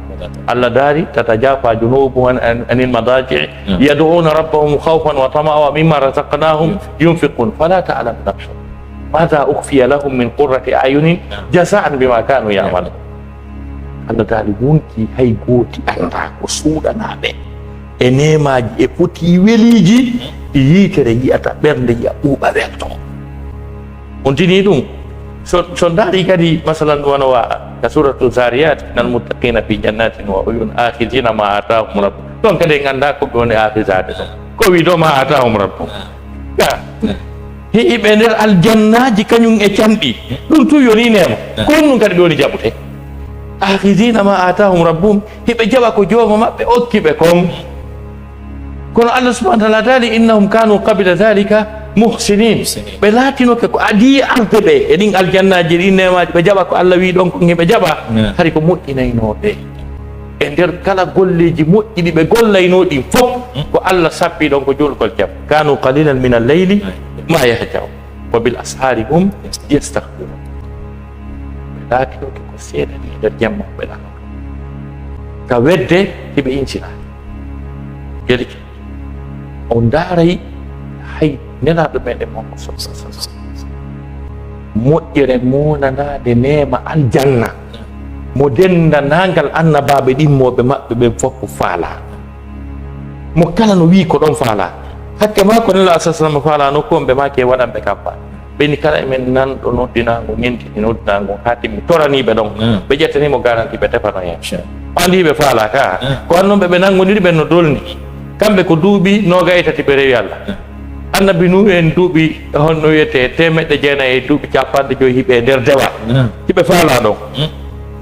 Allah dari tatajafa junubuhum anil madaji' yad'una rabbahum khawfan wa tama'a wa mimma razaqnahum yunfiqun fala ta'lamu nafsun madha ukhfiya lahum min qurrati a'yunin jaza'an bima kanu ya'malun Allah dari wonki hay goti anda ko suuɗanaɓe e nemaji e poti weliji yitere yiyata ɓernde yiya ɓuuɓa welto on tini ɗum so daari kadi masalan wono wa ka suratu zariyat innal muttaqina fi jannatin wa uyun akhidina ma atahum rabbuhum ɗon kadi en anda ko ɓe woni akhidade ɗon ko wi ɗo ma atahum rabbuhum heɓe nder aljannaji kañum e canɗi ɗum tu yoni nema ko ɗum kadi ɓe woni jaɓute akhidina ma atahum rabbuhum heɓe jaɓa ko jooma maɓɓe okkiɓe kon kono Allah subhanahu wa ta'ala dali innahum kanu qabla dhalika muhsinin ɓe laatinoke ko adi arde ɓe e ɗin aljannaji ɗin nemaji ɓe jaɓa ko Allah wi ɗon ko heɓe jaɓa hari ko moƴƴinaynoɓe e nder kala golleji moƴƴiɗi ɓe gollaynoɗin fof ko Allah sappi ɗon ko julgol jam kanu qalilan min al-layli ma yahjaw wa bil ashari hum yastaghfirun ɓe laatinoke ko seeɗani e nder jamma ɓe laatoto ka wedde hiɓe incinani jelike on daaray hay nelaɗo meɗen Muhammad sallallahu alaihi wasallam moƴƴere monanade nema aljanna mo dendanagal annabaɓe ɗimmoɓe maɓɓe ɓen fof ko faala mo kala no wi ko ɗon faala hakke ma ko nela sallam faala no ko be ma ke waɗanɓe campagne ɓeni kala emen nanɗo noddinago ñentini noddinago ha timmi toraniɓe ɗon ɓe ƴettanimo garanti ɓe tefano hen andiɓe faala ka ko annonɓe ɓe nangodiri ɓen no dolni kamɓe ko duuɓi 23 ɓe rewi Allah annabi nu en duuɓi honno wiyete 900 duuɓi 50 hiɓe nder dewa hiɓe faala ɗon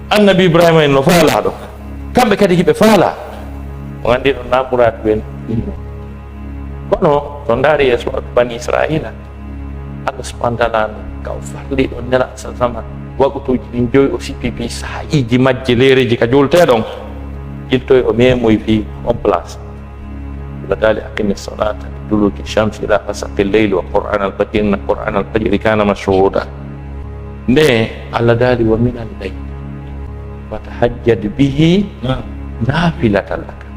annabi Ibrahima en no faala ɗon kamɓe kadi hiɓe faala o andi ɗon namuratu ɓen kono so ndaari e soatu bani Israila Allah subhanahu wa ta'ala ka o farli ɗon nela sama waɓutuji ɗin joyi o sippipi sahiji majje leereji ka julteɗon ƴittoy o memoy fi on place Allah taali aqimi salata duluki shamsi ila ghasaqi lleyli wa qur'an al-fajr inna qur'an al-fajri kana mashhuda nde Allah daali wa min al-layl fatahajjad bihi nafilatan laka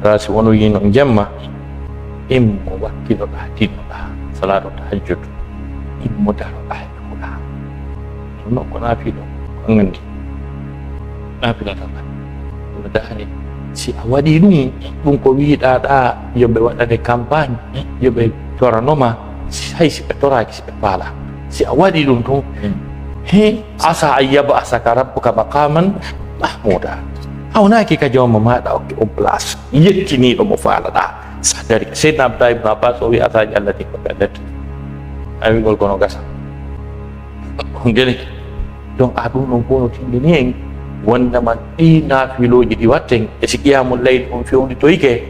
rasi wono yino jemma immo wakkilo ɗa tinnoɗa salaɗo tahajjud immo daroɗa heɗoɗa non ko naafilo ko gandi naafilatan laka Allah daali si a waɗi ɗum ko wiiɗa ɗa yoɓe waɗane campagne yoɓe toranoma hay si ɓe toraki si ɓe faala si a waɗi ɗum ton he asa an yab'asaka rabbuka maqaman mahmuda hawnaki ka jawma maɗa okke on place yettiniɗo mo faalaɗa sa dari seydna Abdullah ibn Abbas o wi asaji Allah ti ko ɓellet a wigol kono gasa geli donc a ɗum ɗon fof no tindini en wondaman ɗi naafiloji ɗi watten e si qiyamul layl on fewni toyke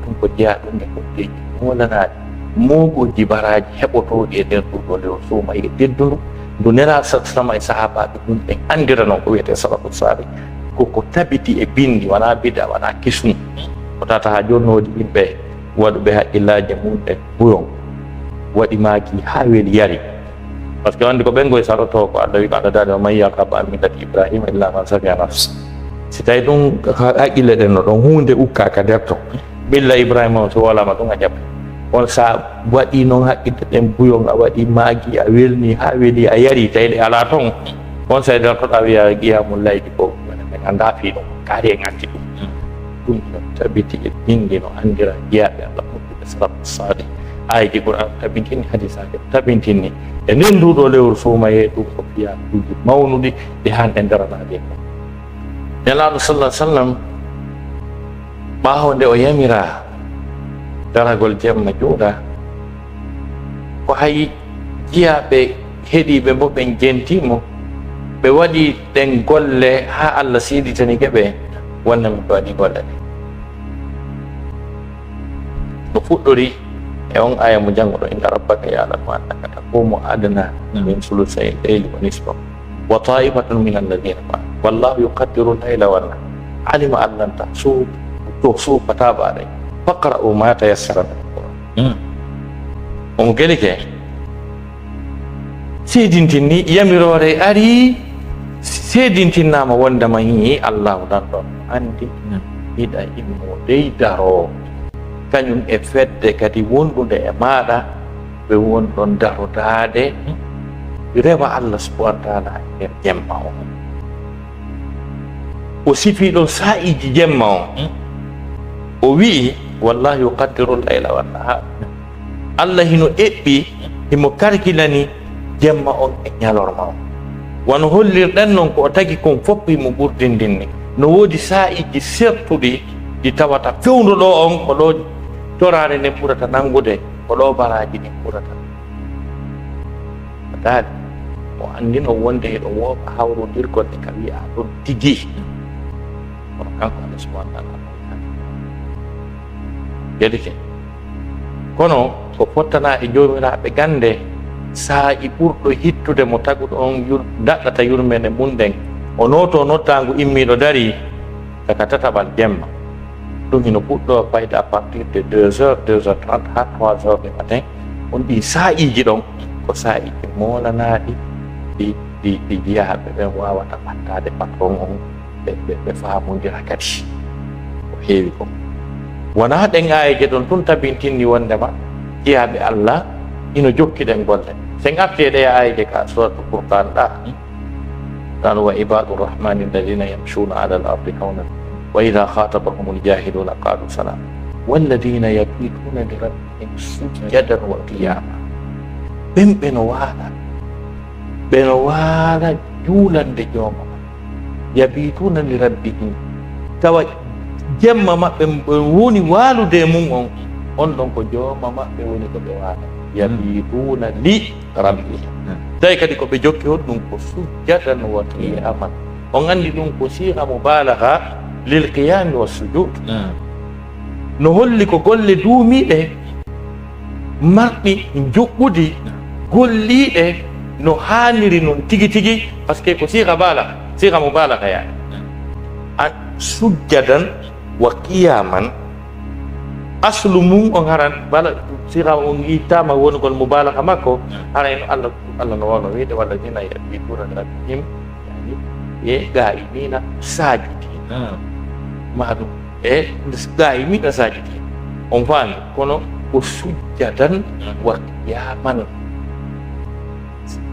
ɗum ko jeeya ɗum e koddeji molanaɗi mogoji baraji heɓotoɗi e nder ɗuɗo nde o suuma e teddundu ndu nela sama e sahabaɓe ɗum ɓen andira noon ko wiyete salafu salih koko tabiti e bindi wona bida wona kisnu ko tata ha jonnodi yimɓe waɗuɓe haqqillaji mumɓe buyon waɗi maaki ha weeli yari par ce que wandi ko ɓengoye saroto ko Allah wi ko Allah daali o man yarghabu an millati Ibrahima illa man safiha nafs si tawi ɗum haqqille ɗen no ɗon hunde ukkaka nder to ɓilla Ibrahima o so wolama ɗum a jaɓa on sa waɗi noon haqqille ɗen buyon a waɗi maagi a welni ha weeli a yari tawi ɗe ala toon on sa dartoɗa wiya qiyamul layli ko ɓe anda fi ɗum kaari en andi ɗum no tabiti e bindi no andira jeeyaɓe Allah moƴƴuɓe salafu salih ayji Qur'an tabintini hadisaji tabintini e nden nduɗo lewru suumaye ɗum ko fiya kuuji mawnuɗi ɗi hande daranaɗe ko nelaɗo sallah sallam ɓawo nde o yamira daragol jemma juuɗa ko hay jiyaɓe heeɗiɓe mbo ɓen jentimo ɓe waɗi ɗen golle ha Allah siditanike ɓe wonnami ɓe waɗi golle ɗe no fuɗɗori e on aya mo janngoɗo inna rabbaka ya'lamu annaka taqumu adna min sulusay al-layli wa nisfahu wa ta'ifatun min alladhina ma'ak wallahu yuqaddiru al-layla wan nahar alima an lan tuhsuhu fataba alaykum faqra'u ma tayassara min al-Qur'an on gelike seedintinni yamirore ari seedintinnama wondema yi Allahu nan ɗon andi hiɗa immo dey daro kañum e fedde kadi wonɗude e maɗa ɓe wonɗon darodade rewa Allah subhanahu wa ta'ala e nder jemma o sifi ɗon sa'iji jemma o wi wallahi yuqaddiru al-layla wan nahar Allah hino eɓɓi himo karkilani jemma on e ñalorma wono hollirɗen noon ko o tagi kon fof himo ɓurdindinni no woodi sa'iji sertuɗi ɗi tawata fewnuɗo on ko ɗo torare nden ɓurata nangude ko ɗo baraji ɗin ɓurata daali o andino wonde heɗo wooɓa hawrodirgoɗe ka wiya ɗon tigi kono kanko Allah subhanahu wa ta'ala gedike kono ko fottana e jomiraɓe gande saa'i ɓurɗo hittude mo taguɗo on daɗɗata yurmene mum ɗen o noto nottangu immiɗo dari kaka tataɓal jemma ɗum hino puɗɗo fayde à partir de 2h 2h30 ha 3h du matin on ɗi sa'iji ɗon ko sa'iji molanaɗi ɗi jiyaɓe ɓen wawata ɓattade patron on ɓe famodira kadi ko heewi ko wona ɗen ayeje ɗon tun tabintinni wondema jiyaɓe Allah ino jokkiɗen golle sen arti ɗe ayeje ka suratul Furqan ɗa tan wa ibadur rahmani alladhina yamshuna ala al-ardi hawnan wa idza khatabahumul jahiluna qalu salam walladina yabituna li rabbihim sujadan wa qiyama. Ɓen ɓeno waala juulande jooma yabituna li rabbihim, tawa jemma maɓɓe woni waalude mum on ɗon ko jooma maɓɓe woni ko ɓe waala yabituna li rabbihim. tawi kadi ko ɓe jokki hon ɗum ko sujjatan wa qiyaman. On andi ɗum ko siga mubalaga lil qiyami wa sujud, no holli ko golle duumiɗe marɗi juɓɓudi golliɗe no haniri non tigi tigi, par ce que ko siga mubalaga yani sujjadan wa qiyaman. Aslu mum on haran bala siga on itama wonugol mubalaga makko haran Allah no wano wiide walla dina yabituna rabbihim yani e ga'imina sajidina maɗum e ga'imina sajidina on faami, kono ko sujjadan wa qiyaman.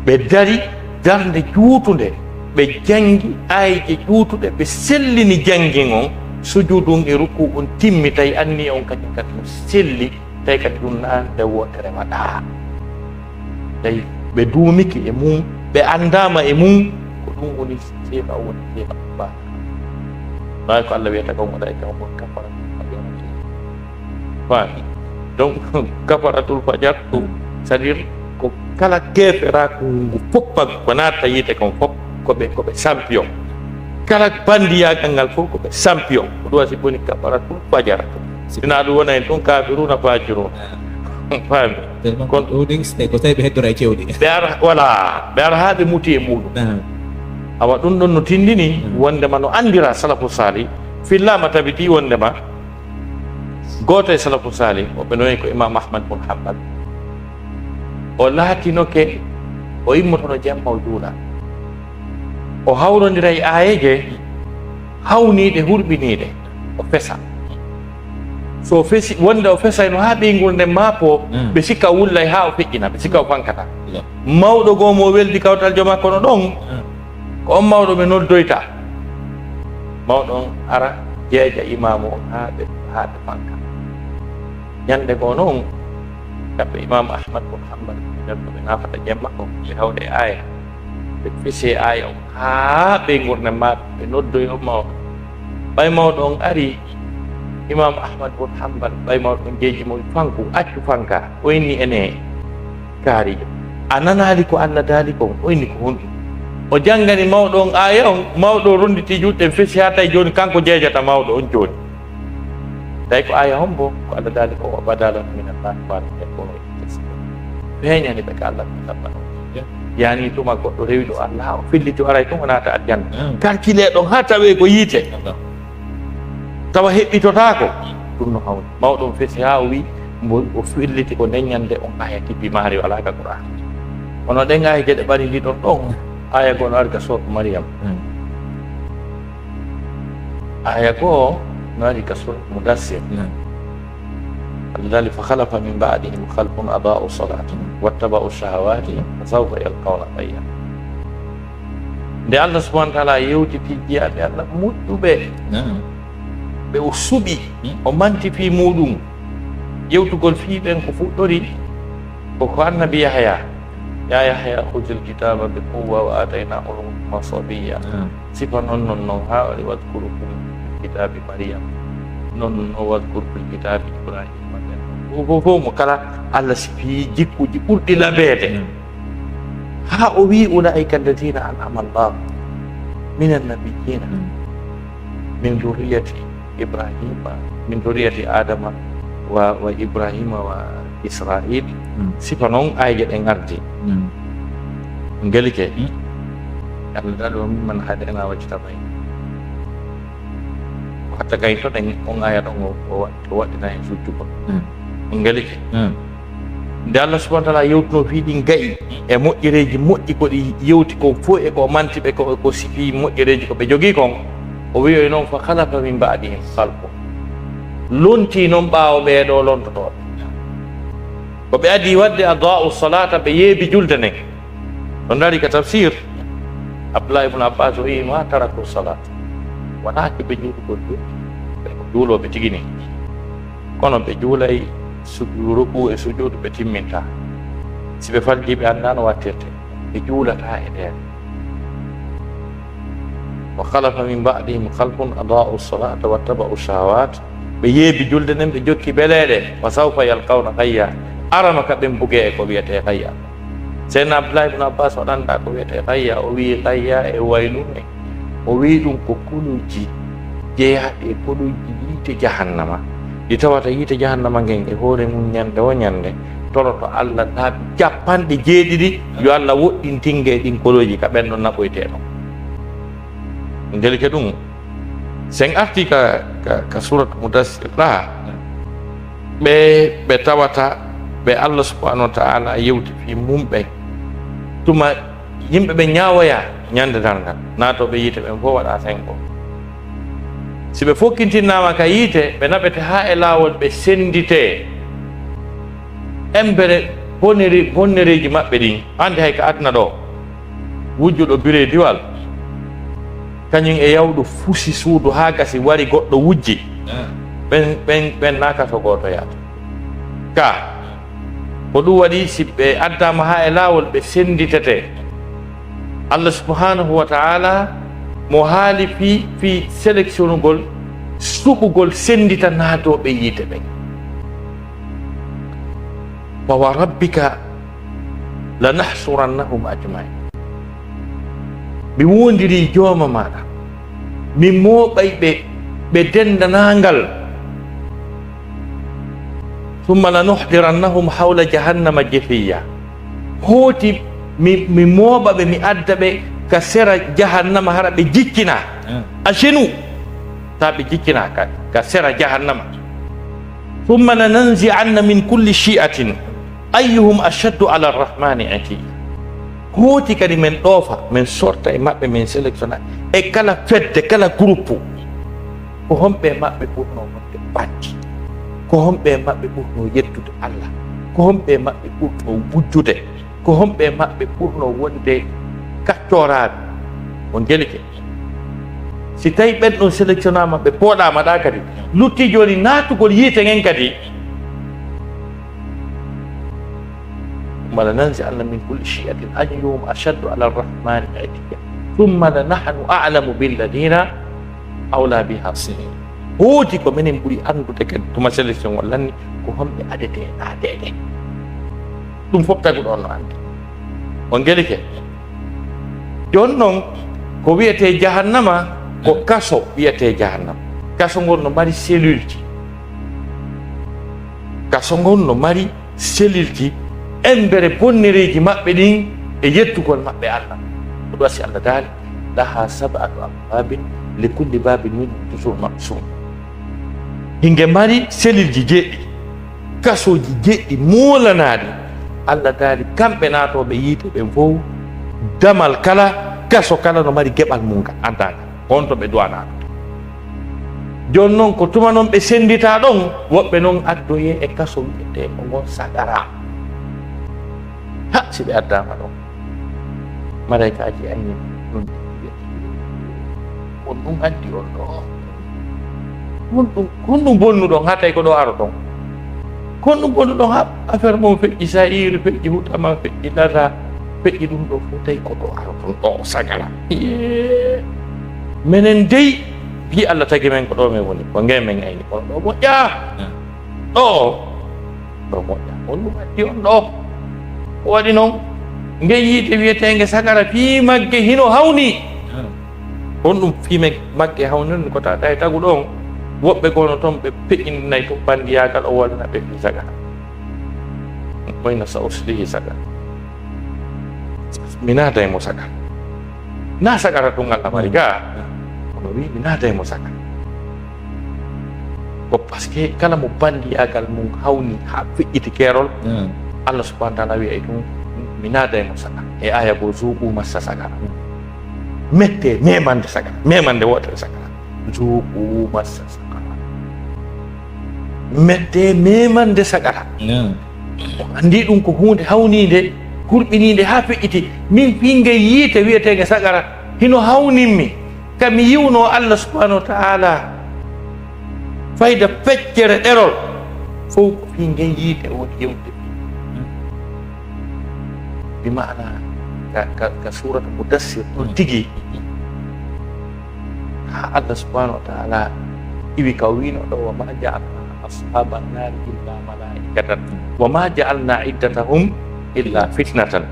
Ɓe dari darde juutunde, ɓe jangi ayje juutuɗe, ɓe sellini jangin on sujudun e ruku on timmi, tawi anni on kadi ɗum selli, tawi kadi ɗum nande wotere waɗa, tawi ɓe duumiki e mum, ɓe andama e mum, ko ɗum woni seeɗa woni seeɗa ba nayi ko Allah wiyata kam waɗa e kam won kafara faami. Donc kafaratul fajar ɗum c'est à dire ko kala keferaku ngu foppa ko natta yite kon fof koɓe champion, kala bandiyagal ngal fof koɓe champion. Ko ɗum wasi boni kafaratul fajar, sina ɗum wona en ɗum kafiruna fajirun faami. Kon ɗuɗin ko tawi ɓe heddora e cewɗi ɓe ara voilà, ɓe ara ha ɓe muti e muɗum. Awa ɗum ɗon no tindini wondema no andira salafu sali fillama tabiti wondema goto e salafu sali o ɓe noyi ko Imam Ahmad bun Hanbal, o laatinoke o immotono jamma o juula, o hawrodira e ayeje hawniɗe hurɓiniɗe, o fesa. So fesi wonde o fesayno ha ɓeygol nden maapo ɓe sikka wullay ha o feƴƴina, ɓe sikka o fankata. Mawɗo gomo o weldi kawtal joma kono ɗon ko on mawɗo ɓe noddoyta, mawɗo on ara jeeja imamu on ha ɓe fanka. Ñande go noon kamɓe Imam Ahmad bun Hanbal ɓe nafata jemma ko ɓe hawde e aya, ɓe fese aya on ha ɓeygol nden maɓe ɓe noddoy on mawɗo. ɓay mawɗo on ari Imam Ahmad bun Hanbal ɓay mawɗo on jeeji mo fanku accu fanka, oyni ene kaarijo a nanali ko Allah daali kon, oyni ko honɗum. O janngani mawɗo on aya on, mawɗo ronditi juɗɗe fesi ha tawi joni kanko jeejata mawɗo on joni, tawi ko aya on bo ko Allah daali ko o badala minallahi walde kono feeñani ɓe ka Allah tabbano yani tuma goɗɗo rewi ɗo Allah o filliti o aray tun o naata aljanna, calcule ɗon ha tawe ko yiite tawa heɓɓitotako ɗum no hawni. Mawɗo on fesi ha o wi o filliti ko ndeññande on aya tibbi maari wala ka Qur'an, kono ɗen aya geɗe ɓari ndi ɗon ɗon aya goo no ari ka sourate Maryam, aya goo no ari ka sourate Mudassir. Allah fa khalafa min ba'dihim khalfun adaa'u salata wattaba'u shahawati fasawfa yalqawna ghayya. Nde Allah subhanahu wa ta'ala yewtiti jiyaɓe Allah moƴƴuɓe, ɓe o suɓi o manti fi muɗum. Yewtugol fi ɓen ko fuɗɗori koko annabi Yahya, ya Yahya khudhil kitaba bi quwwa wa ataynahu al-hukma sabiyya. Sifa non ha wari wadhkuru fil kitabi Maryam, non wadhkur fil kitabi Ibrahim. Fof mo kala Allah sifi jikkuji ɓurɗi labeede ha o wi ulaika alladina an'ama Allah min annabiyina min dhurriyyati Ibrahima, min dhurriyyati Adama wa Ibrahima wa Israil. Sifa noon ayje ɗe gardi ngeli ke Allah daɗo mimman hadana wajtabaina hatta kay to ɗen on aya ɗon o waɗɗina hen sujjugol ngeli ke nde Allah subhanahu wa ta'ala yewtuno fiiɗi gayi e moƴƴereji moƴƴi koɗi yewti ko fof e ko mantiɓe ko sifi moƴƴereji ko ɓe jogii kon, o wiyoy noon fa khalafa min ba'dihim khalqun, lonti noon ɓaawo ɓeeɗo lontotoɓe ko ɓe adi wadde adaa'u salata, ɓe yeebi julde nden. ɗo dari ka tafsir Abdullah ibn Abbas o wi ma taraku salat wonaki ɓe juulugol ɗum ɓe ko juuloɓe tigi ni kono ɓe juulay ruku e sujudu ɓe timminta si ɓe faldi ɓe annda no wattirte ɓe juulata e nder wa halafa min ba'dihim khalfun adaa'u salata wattaba'u shahawat ɓe yeebi julde nden ɓe jokki beleɗe wa sawfa yalqawna hayya arama ka ɓen buge e ko wiyete hayya seydna abdoulah ibne abbas waɗanta ko wiyete hayya o wi hayya e waylume o wi ɗum ko kuluji jeeyaɗe kuluji yiite jahannama ɗi tawata yiite jahannama ngen e hoore mum ñande o ñande toroto Allah laabi capanɗe jeeɗiɗi yo Allah woɗɗintinge ɗin koloji ka ɓen ɗon naɓoyteɗo ndelike ɗum sen arti ka surat mudassir ɗa ɓe tawata ɓe Allah subhanahu wa ta'ala yewti fi mumɓe tuma yimɓe ɓe ñawoya ñande dal ngal naatoɓe yiite ɓen fof waɗa sengo si ɓe fokkintinnama ka yiite ɓe naɓete ha e laawol ɓe sendite embere bonnereji maɓɓe ɗin hande hay ka adna ɗo wujjuɗo bire diwal kañum e yawɗo fusi suudu ha gasi wari goɗɗo wujji ɓen nakato goto yaata ka ko ɗum waɗi si ɓe addama ha e laawol ɓe senditete Allah subhanahu wa ta'ala mo haali fi sélection ugol suɓugol sendita naatoɓe yiite ɓen wa wa rabbika lanahsurannahum ajmain mi wondiri jooma maɗa mi mooɓay ɓe dendanangal thumma lanuhdirannahum hawla jahannama jefiya hooti mi mooɓa ɓe mi adda ɓe ka sera jahannama hara ɓe jikkina a genu ta ɓe jikkina ka sera jahannama thumma lananzi'anna min kulli shi'atin ayyuhum ashaddu ala arrahmani atiya hooti kadi men ɗoofa men sorta e maɓɓe men sélectionna e kala fedde kala groupe ko homɓe maɓɓe ɓurno wonde banti ko homɓe maɓɓe ɓurno yettude Allah ko homɓe maɓɓe ɓurno wujjude ko homɓe maɓɓe ɓurno wonde kaccoraɓe on jelike si tawi ɓen ɗon sélectionnama ɓe pooɗama ɗa kadi lutti joni naatugol yiite ngen kadi لننزعن من كل شيء أيهم أشد على الرحمن عتيا ثم لنحن أعلم بالذين أولى بها صليا هوتي ko minen ɓuri andude kadi tuma sélection wallanni ko homɓe adete aadede ɗum fof tagu ɗon no andi on gelike joni noon ko wiyete jahannama ko kaso wiyete jahannama kaso ngol no mari cellule ji kaso ngol no mari cellule ji embere bonnereji maɓɓe ɗin e yettugol maɓɓe Allah ɗum wasi Allah daali laha sab'atu abwabin li kulli babin minhum juz'un maqsum hinge mari cellule ji jeɗɗi kasoji jeɗɗi molanaɗi Allah daali kamɓe naatoɓe yiite ɓen fof damal kala kaso kala no mari geɓal mum andaga on to ɓe duwanaɗo joni noon ko tuma noon ɓe sendita ɗon woɓɓe noon addoye e kaso wiyete ko ngon sagara ha si ɓe addama ɗon malaikaji ayni ɗum on ɗum addi on ɗo kon ɗum bonnuɗon ha tawi ko ɗo aro ɗon kon ɗum bonnuɗon ha affaire mum feƴƴi sa iri feƴƴi hutama feƴƴi data feƴƴi ɗum ɗo fof tawi ko ɗo aro ɗon ɗo sagala minen dey wi Allah tagi men ko ɗo men woni ko ngen men ayni kono ɗo moƴƴa ɗo moƴƴa on ɗum addi on ɗo ko waɗi noon nge yiite wiyetege sagara fii magge hino hawni on ɗum fii magge hawnirde ko tata e tagu ɗon woɓɓe gono toon ɓe peƴƴininayi to bandiyagal o wallana ɓe fi sagara wayno sa uslihi sagara mi naata e mo sagara na sagara ɗum Allah mari ga ono wi mi naata e mo sagara ko par ce que kala mo bandiyagal mum hawni ha feƴƴiti keerol Allah subhanahu wa ta'ala wi'a ɗum mi naada e mo sagara e aya go zuuqu massa sagara mette memande sagara memande wotere sagara zuuqu massa sagara mette memande sagara andi ɗum ko hunde hawnide hurɓinide ha feƴƴiti min finge yiite wiyetege sagara hino hawninmi kami yiwno Allah subhanahu wa ta'ala fayda feccere ɗerol fof ko fi ngen yiide woni yewde bi maana ka surata mudassir ɗon tigi ha Allah subhanahu wa ta'ala iwi ka wino ɗo wa ma ja'alna ashaban nari illa malaikatan wa ma ja'alna iddatahum illa fitnatan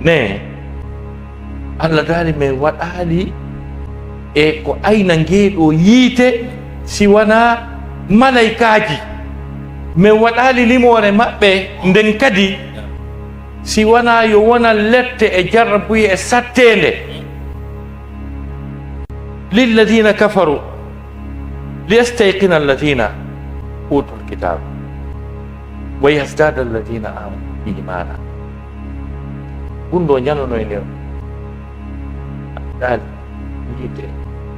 ne Allah dali men waɗali e ko ayna ngeeɗo yiite si wona malaikaji min waɗali limore maɓɓe nden kadi si wona yo wona lette e jarrabuye e sattende lilladina kafaru liyastayqina alladina utul kitab wa yazdada alladina amanu imana ɗum ɗo ñanono e nder dal yiite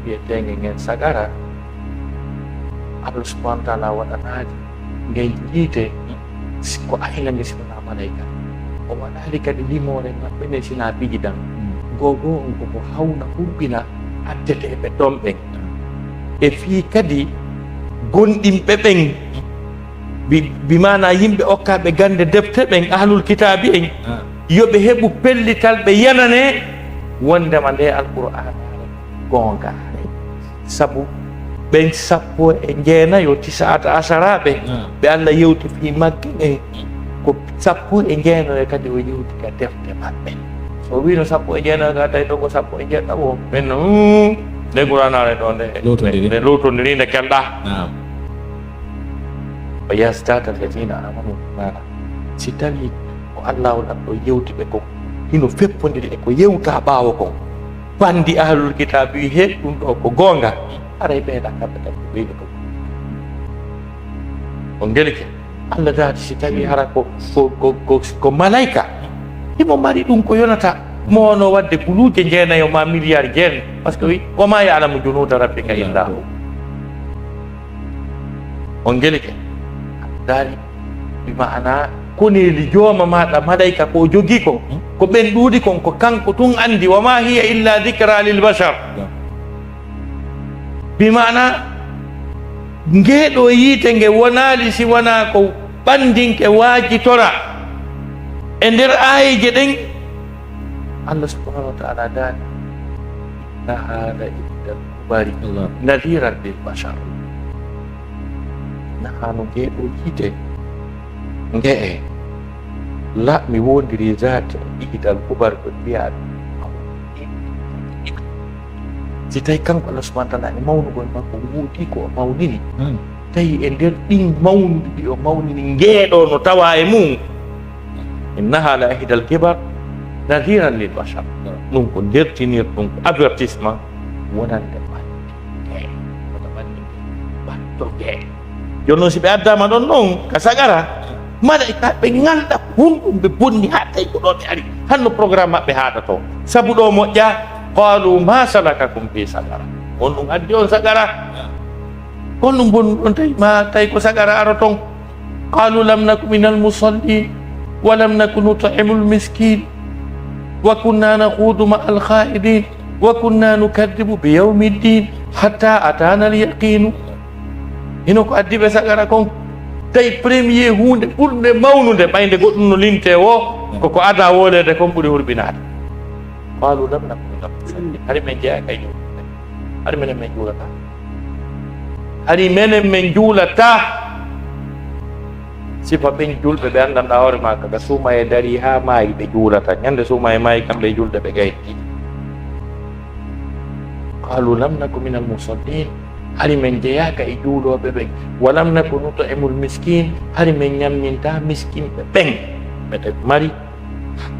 wiyetege ngen sagara Allah subhanahu wa ta'ala waɗanaji ngen yiite ko ayna nge sina malaika o waɗali kadi limore maɓɓe ne sina biji dan gogo on koko hawna huɓɓina addeteɓe ɗon ɓen e fii kadi gonɗinɓe ɓen bimana yimɓe okkaɓe gande defte ɓen ahlul kitabi en yoɓe heɓu pellital ɓe yanane wondema nde alqur'an gonga sabu ɓen 19 tisata asaraɓe ɓe Allah yewti fi magge ɓe ko 19 kadi o yewti ka defte maɓɓe so wino 19 ka tawi ɗo ko 17 o ɓen nde guranare ɗo nde lowtodiri nde kelɗa o yasdata alladina amanu mana si tawi ko Allah waɗan ɗo yewti ɓe ko hino feppodiri e ko yewta ɓaawo kon bandi ahlul kitab wi he ɗum ɗo ko gonga aray ɓeyɗa kamɓe kadi ɓeyɗo ko on gelike Allah daati si tawi hara ko malaika himo mari ɗum ko yonata mo wono wadde guluje jeenayo ma milliard jeen par ce que wi wama ya'lamu junuda rabbika illa hu on gelike daari bima'ana koneli jooma maɗa malaika ko jogi kon ko ɓen ɗuuɗi kon ko kanko tun andi wama hiya illa dicra lil bashar bima'ana ngeɗo yiite nge wonali si wona ko ɓandinke waajitora e nder ayeje ɗen Allah subhanahu wa ta'ala daani innaha la ihdal kubari nadiran lil bashar nahano ngeɗo yiite nge'e la mi wondiri zate ihdal kubar ko mbiya si tawi kanko Allah subhanahu wa ta'ala e mawnugol makko wuuɗi ko o mawnini tawi e nder ɗin mawnuɗi ɗi o mawnini ngeeɗo no tawa e mum innaha la ihdal kibar nadiran lil bashar ɗum ko ndertinir ɗum ko avertissement wonande ɓanɗoge jonnon si ɓe addama ɗon noon ka sagara malaika ɓe ngalɗa hunɗum ɓe bonni ha tawi ko ɗo ɓe ari hanno programme maɓɓe haɗa to sabu ɗo moƴƴa qalu ma salakakum fi sagara on ɗum addi on sagara kon ɗum bonni ɗon tawi ma tawi ko sagara aro ton qalu lam naku minal musallin wa lam naku nut'imu lmiskin wa kunna nakhudu ma alkhaidin wa kunna nukadibu bi yawmi ddin hatta atana alyaqinu hino ko addi ɓe sagara kon tawi premier hunde ɓurde mawnude ɓayde goɗɗum no linte o koko ada wolede kon ɓuuri hurɓinade qalu lam naku minal musallin hari men jeeya kay juulde hari menen men juulata hari menen men juulata sifa ɓen julɓe ɓe andanɗa hoore ma kaga suuma e dari ha maayi ɓe juulata ñande suuma e maayi kamɓe julde ɓe gayti qalu lam naku minal musallin hari men jeyaka e juuloɓe ɓen wa lam naku nut'imul miskin hari men ñamminta miskinɓe ɓen ɓeɗe mari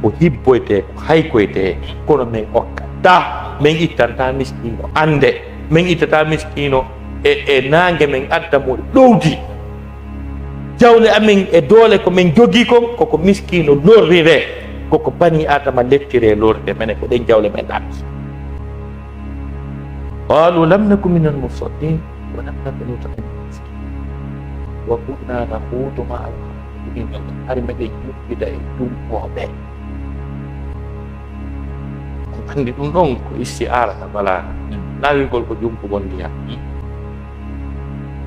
ko hibboyte ko haykoyte kono men hokkata men ittanta miskino ande men ittata miskino e nangue men adda mo ɗowdi jawle amen e doole ko men jogii kon koko miskino lorrire koko bani adama lettire lorde menen ko ɗen jawle men ɗaɓi qalu lam naku minal musallin wa lam naku nut'imu miskin wa kunna nakhudu ma alkhaidin hari meɗen juɓɓida e jumɓoɓe andi ɗum ɗon ko istiara ta balana laawigol ko jumpugol ndiyam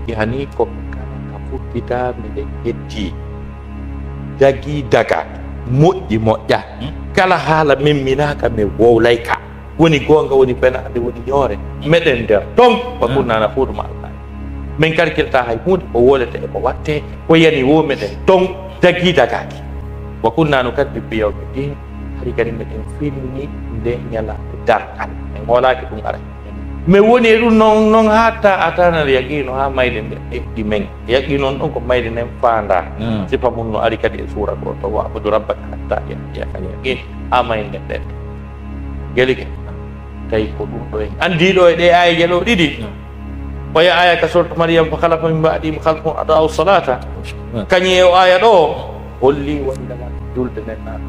yani ko kala ka fuɗɗita miɗen ƴetti dagi daga moƴƴa kala haala memminaka mi wowlay ka woni gonga woni penade woni yoore meɗen nder ton bakurnana fuɗuma Allah min karkirta hay hunde ko wolete e ko watte ko yani wo meɗen ton dagi dagaki wakunnano kadi biyawɓe ɗin hari kadi meɗen finni nde ñalade dargal en holaki ɗum ara mais woni e ɗum non hatta atanar yaqino ha mayde nde eɓɗi men yaqi noon ɗon ko mayde nden fanda sifa mum no ari kadi e suura ko to wabudu rabbaka hatta yakal yaqin ha mayde nden geli ke tawi ko ɗum ɗo en andiɗo e ɗe ayaje ɗo ɗiɗi oya aya ka sorto mariam fa khalaqa min ba'di khalqun adaa'u salata kañi e o aya ɗo holli wondema julde nden naɗo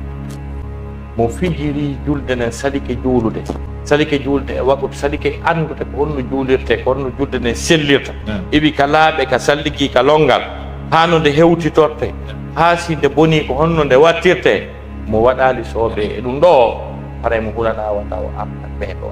mo fijiri julde nden salike juulde e waɗude salike andude ko honno juulirte ko honno julde nden sellirta iwi ka laaɓe ka salligi ka longal ha no nde hewtitorte ha si nde boni ko honno nde wattirte mo waɗali soobe e ɗum ɗo paray mo huɗana wata o amna ɓeeɗo